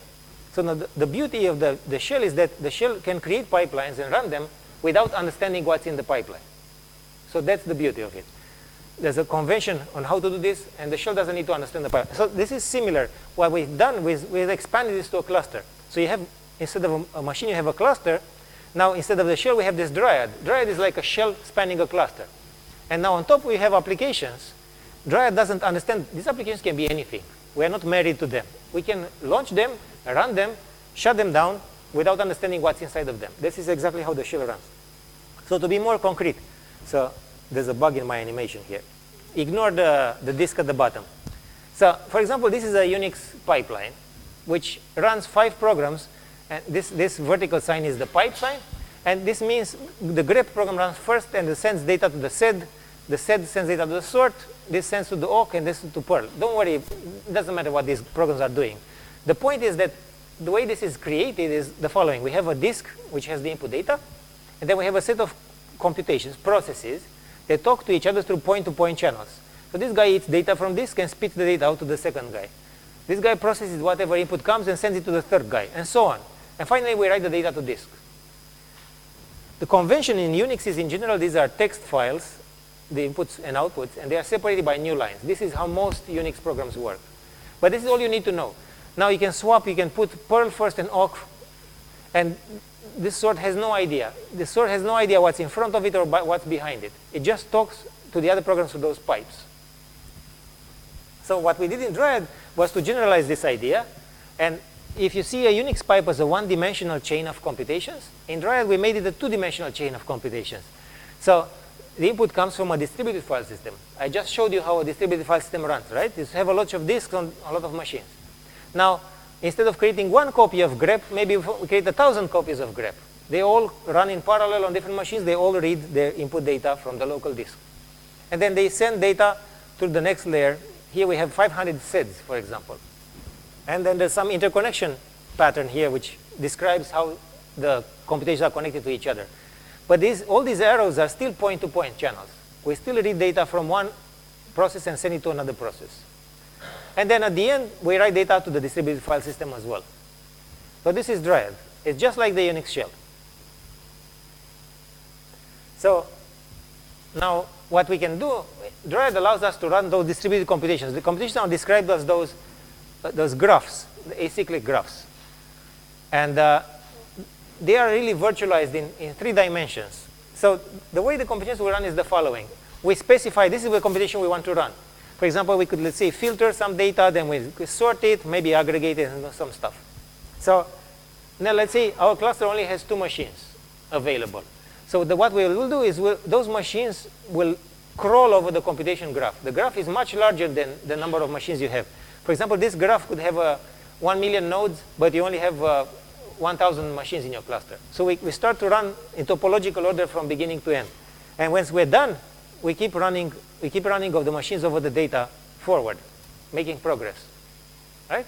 So now the beauty of the shell is that the shell can create pipelines and run them without understanding what's in the pipeline. So that's the beauty of it. There's a convention on how to do this, and the shell doesn't need to understand the pipeline. So this is similar. What we've done, we've expanded this to a cluster. So you have, instead of a machine, you have a cluster. Now, instead of the shell, we have this Dryad. Dryad is like a shell spanning a cluster. And now on top, we have applications. Dryad doesn't understand. These applications can be anything. We are not married to them. We can launch them, run them, shut them down without understanding what's inside of them. This is exactly how the shell runs. So to be more concrete, so there's a bug in my animation here. Ignore the disk at the bottom. So for example, this is a Unix pipeline, which runs 5 programs. And this vertical sign is the pipe sign. And this means the grep program runs first and it sends data to the sed. The sed sends data to the sort. This sends to the awk and this to Perl. Don't worry, it doesn't matter what these programs are doing. The point is that the way this is created is the following. We have a disk which has the input data. And then we have a set of computations, processes, that talk to each other through point-to-point channels. So this guy eats data from disk and spits the data out to the second guy. This guy processes whatever input comes and sends it to the third guy, and so on. And finally, we write the data to disk. The convention in Unix is, in general, these are text files, the inputs and outputs, and they are separated by new lines. This is how most Unix programs work. But this is all you need to know. Now you can swap, you can put Perl first and awk, and this sort has no idea. This sort has no idea what's in front of it or what's behind it. It just talks to the other programs through those pipes. So what we did in Dryad was to generalize this idea. And if you see a Unix pipe as a one-dimensional chain of computations, in Dryad we made it a two-dimensional chain of computations. So the input comes from a distributed file system. I just showed you how a distributed file system runs, right? You have a lot of disks on a lot of machines. Now, instead of creating one copy of grep, maybe we create 1,000 copies of grep. They all run in parallel on different machines. They all read their input data from the local disk. And then they send data to the next layer. Here we have 500 seds, for example. And then there's some interconnection pattern here which describes how the computations are connected to each other. But all these arrows are still point-to-point channels. We still read data from one process and send it to another process. And then at the end, we write data to the distributed file system as well. So this is Dryad. It's just like the Unix shell. So now what we can do, Dryad allows us to run those distributed computations. The computations are described as those graphs, the acyclic graphs. And they are really virtualized in 3 dimensions. So the way the computations will run is the following. We specify this is the computation we want to run. For example, we could, let's say, filter some data, then we sort it, maybe aggregate it, and some stuff. So now let's say our cluster only has 2 machines available. So what we will do is those machines will crawl over the computation graph. The graph is much larger than the number of machines you have. For example, this graph could have 1 million nodes, but you only have 1,000 machines in your cluster. So we start to run in topological order from beginning to end. And once we're done, we keep running of the machines over the data forward, making progress, right?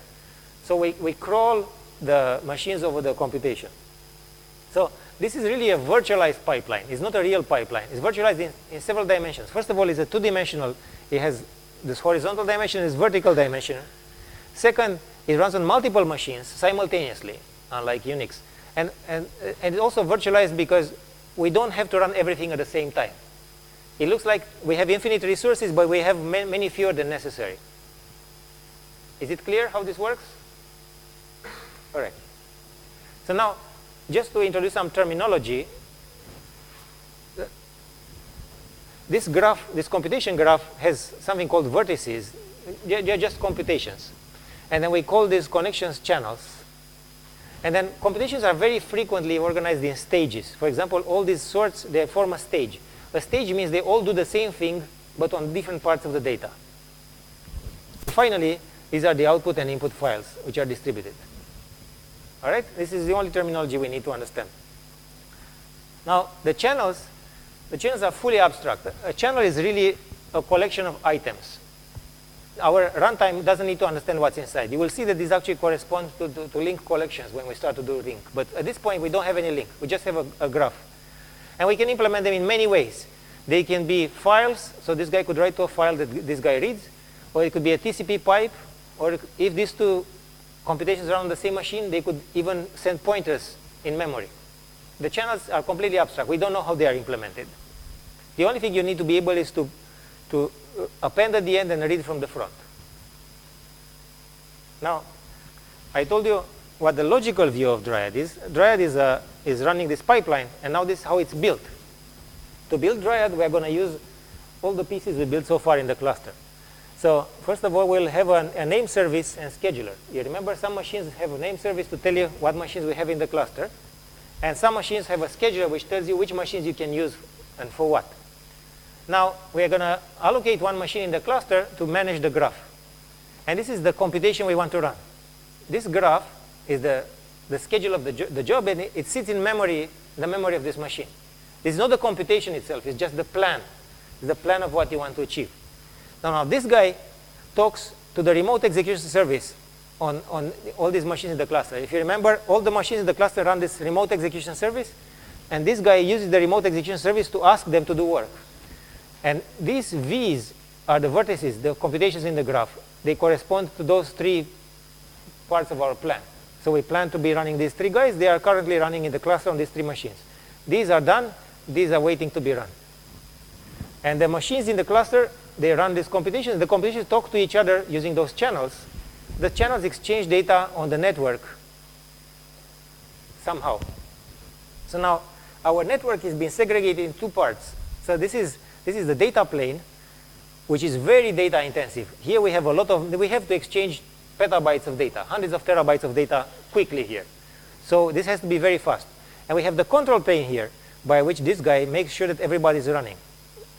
So we crawl the machines over the computation. So this is really a virtualized pipeline. It's not a real pipeline. It's virtualized in several dimensions. First of all, it's a two-dimensional. It has this horizontal dimension, this vertical dimension. Second, it runs on multiple machines simultaneously, unlike Unix. And it's also virtualized because we don't have to run everything at the same time. It looks like we have infinite resources, but we have many fewer than necessary. Is it clear how this works? All right. So now, just to introduce some terminology, this graph, this computation graph, has something called vertices. They're just computations. And then we call these connections channels. And then computations are very frequently organized in stages. For example, all these sorts, they form a stage. A stage means they all do the same thing, but on different parts of the data. Finally, these are the output and input files, which are distributed. All right? This is the only terminology we need to understand. Now, the channels are fully abstract. A channel is really a collection of items. Our runtime doesn't need to understand what's inside. You will see that this actually corresponds to link collections when we start to do link. But at this point, we don't have any link. We just have a graph. And we can implement them in many ways. They can be files. So this guy could write to a file that this guy reads. Or it could be a TCP pipe. Or if these two computations are on the same machine, they could even send pointers in memory. The channels are completely abstract. We don't know how they are implemented. The only thing you need to be able is to append at the end and read from the front. Now, I told you what the logical view of Dryad is. Dryad is running this pipeline, and now this is how it's built. To build Dryad, we're going to use all the pieces we built so far in the cluster. So first of all, we'll have a name service and scheduler. You remember some machines have a name service to tell you what machines we have in the cluster. And some machines have a scheduler which tells you which machines you can use and for what. Now, we're going to allocate one machine in the cluster to manage the graph. And this is the computation we want to run. This graph is the schedule of the job, and it sits in memory, the memory of this machine. It's not the computation itself. It's just the plan. It's the plan of what you want to achieve. Now this guy talks to the remote execution service on all these machines in the cluster. If you remember, all the machines in the cluster run this remote execution service, and this guy uses the remote execution service to ask them to do work. And these V's are the vertices, the computations in the graph. They correspond to those three parts of our plan. So we plan to be running these three guys. They are currently running in the cluster on these three machines. These are done. These are waiting to be run. And the machines in the cluster, they run these computations. The computations talk to each other using those channels. The channels exchange data on the network somehow. So now our network is being segregated in two parts. So this is the data plane, which is very data intensive. Here we have we have to exchange petabytes of data, hundreds of terabytes of data quickly here. So this has to be very fast. And we have the control plane here, by which this guy makes sure that everybody is running.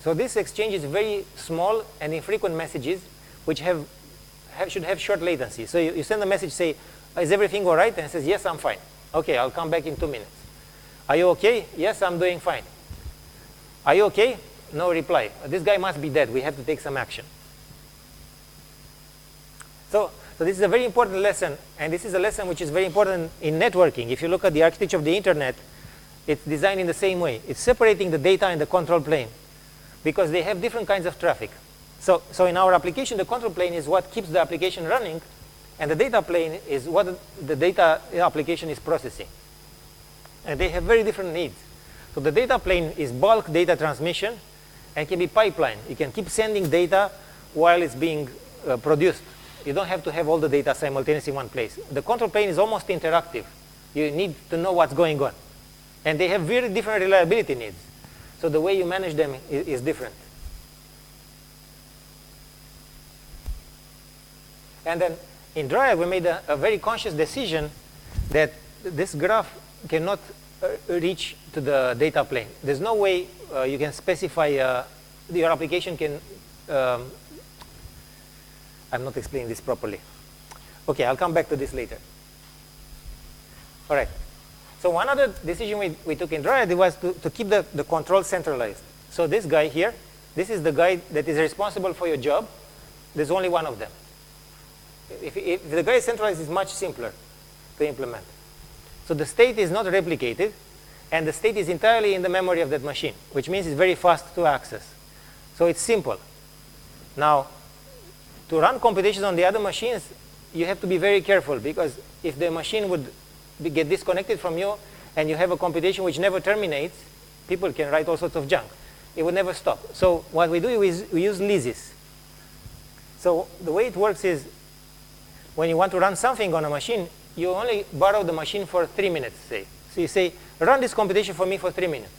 So this exchange is very small and infrequent messages, which should have short latency. So you send a message, say, is everything all right? And it says, yes, I'm fine. Okay, I'll come back in 2 minutes. Are you okay? Yes, I'm doing fine. Are you okay? No reply. This guy must be dead. We have to take some action. So this is a very important lesson, and this is a lesson which is very important in networking. If you look at the architecture of the internet, it's designed in the same way. It's separating the data in the control plane because they have different kinds of traffic. So in our application, the control plane is what keeps the application running, and the data plane is what the data application is processing. And they have very different needs. So the data plane is bulk data transmission and can be pipeline. You can keep sending data while it's being produced. You don't have to have all the data simultaneously in one place. The control plane is almost interactive. You need to know what's going on. And they have very different reliability needs. So the way you manage them is different. And then in Dryad, we made a very conscious decision that this graph cannot reach to the data plane. There's no way you can specify your application can. I'm not explaining this properly. Okay, I'll come back to this later. All right. So one other decision we took in Dryad was to keep the control centralized. So this guy here, this is the guy that is responsible for your job. There's only one of them. If the guy is centralized, it's much simpler to implement. So the state is not replicated, and the state is entirely in the memory of that machine, which means it's very fast to access. So it's simple. Now, to run computations on the other machines, you have to be very careful, because if the machine would get disconnected from you and you have a computation which never terminates, people can write all sorts of junk. It would never stop. So what we do is we use leases. So the way it works is when you want to run something on a machine, you only borrow the machine for 3 minutes, say. So you say, run this computation for me for 3 minutes.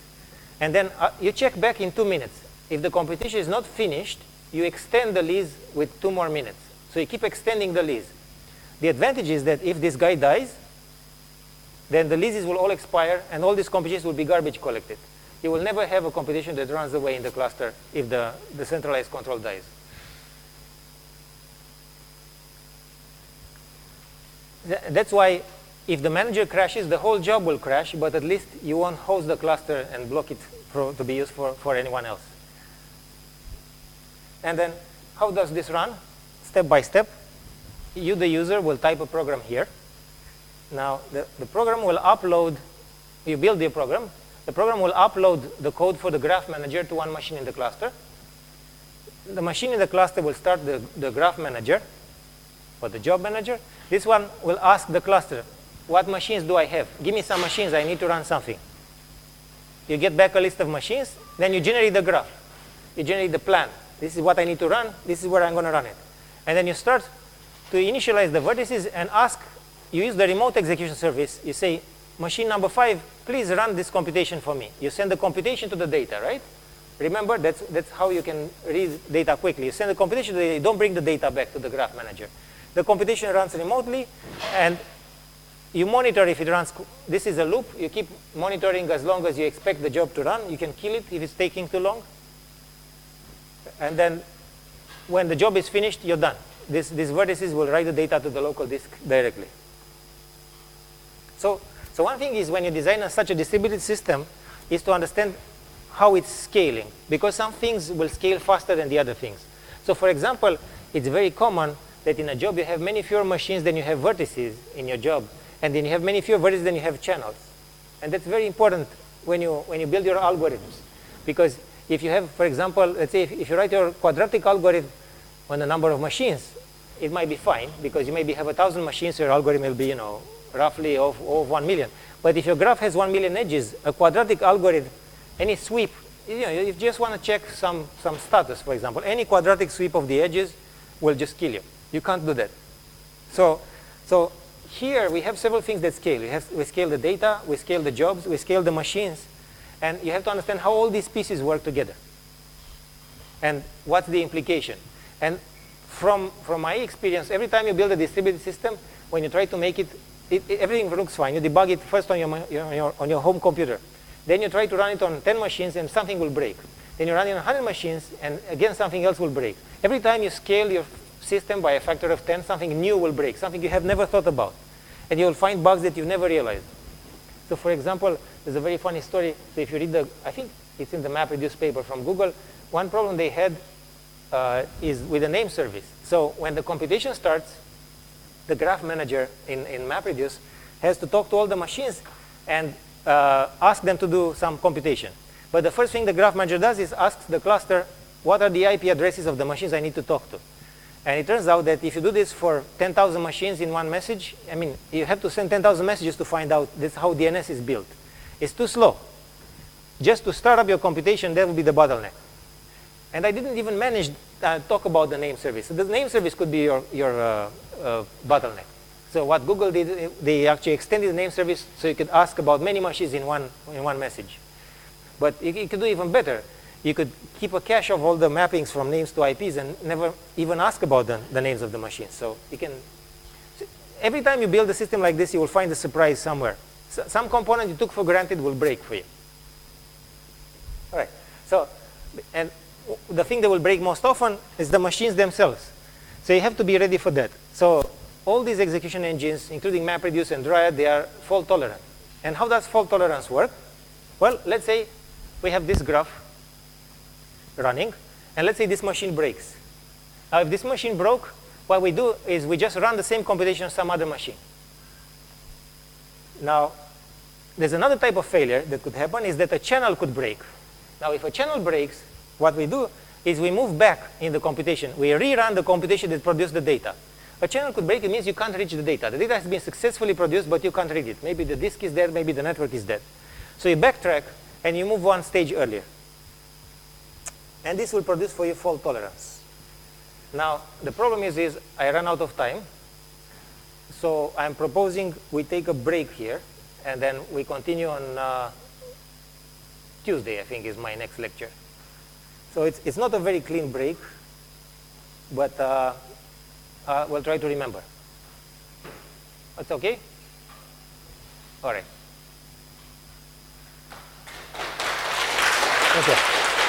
And then you check back in 2 minutes. If the computation is not finished, you extend the lease with 2 more minutes. So you keep extending the lease. The advantage is that if this guy dies, then the leases will all expire, and all these computations will be garbage collected. You will never have a computation that runs away in the cluster if the centralized control dies. That's why if the manager crashes, the whole job will crash, but at least you won't host the cluster and block it to be used for anyone else. And then how does this run? Step by step. You, the user, will type a program here. Now, the program will upload, you build the program will upload the code for the graph manager to one machine in the cluster. The machine in the cluster will start the graph manager, or the job manager. This one will ask the cluster, what machines do I have? Give me some machines, I need to run something. You get back a list of machines, then you generate the graph. You generate the plan. This is what I need to run, this is where I'm going to run it. And then you start to initialize the vertices and ask, you use the remote execution service. You say, machine number 5, please run this computation for me. You send the computation to the data, right? Remember, that's how you can read data quickly. You send the computation to the data, don't bring the data back to the graph manager. The computation runs remotely, and you monitor if it runs. This is a loop. You keep monitoring as long as you expect the job to run. You can kill it if it's taking too long. And then when the job is finished, you're done. These vertices will write the data to the local disk directly. So one thing is, when you design such a distributed system, is to understand how it's scaling, because some things will scale faster than the other things. So for example, it's very common that in a job you have many fewer machines than you have vertices in your job, and then you have many fewer vertices than you have channels. And that's very important when you build your algorithms, because if you have, for example, let's say if you write your quadratic algorithm on a number of machines, it might be fine, because you maybe have 1,000 machines, so your algorithm will be, roughly of 1 million. But if your graph has 1 million edges, a quadratic algorithm, any sweep, if you just want to check some status, for example, any quadratic sweep of the edges will just kill you. You can't do that. So here we have several things that scale. We scale the data, we scale the jobs, we scale the machines, and you have to understand how all these pieces work together. And what's the implication? And from my experience, every time you build a distributed system, when you try to make it, everything looks fine. You debug it first on your home computer. Then you try to run it on 10 machines and something will break. Then you run it on 100 machines and again something else will break. Every time you scale your system by a factor of 10, something new will break, something you have never thought about. And you will find bugs that you never realized. So for example, there's a very funny story. So if you read I think it's in the MapReduce paper from Google, one problem they had is with the name service. So when the computation starts, the graph manager in MapReduce has to talk to all the machines and ask them to do some computation. But the first thing the graph manager does is asks the cluster, what are the IP addresses of the machines I need to talk to? And it turns out that if you do this for 10,000 machines in one message, you have to send 10,000 messages to find out this how DNS is built. It's too slow. Just to start up your computation, that will be the bottleneck. And I didn't even manage to talk about the name service. So the name service could be your bottleneck. So what Google did, they actually extended the name service so you could ask about many machines in one message. But you could do even better. You could keep a cache of all the mappings from names to IPs and never even ask about the names of the machines. So you can, every time you build a system like this, you will find a surprise somewhere. So some component you took for granted will break for you. All right. So, and the thing that will break most often is the machines themselves. So you have to be ready for that. So all these execution engines, including MapReduce and Dryad, they are fault tolerant. And how does fault tolerance work? Well, let's say we have this graph. running, and let's say this machine breaks. Now, if this machine broke, what we do is we just run the same computation on some other machine. Now, there's another type of failure that could happen, is that a channel could break. Now, if a channel breaks, what we do is we move back in the computation. We rerun the computation that produced the data. A channel could break, it means you can't reach the data. The data has been successfully produced, but you can't read it. Maybe the disk is dead, maybe the network is dead. So you backtrack, and you move one stage earlier. And this will produce for you fault tolerance. Now, the problem is I ran out of time. So I'm proposing we take a break here, and then we continue on Tuesday, I think, is my next lecture. So it's not a very clean break, but we'll try to remember. That's okay? All right. Okay.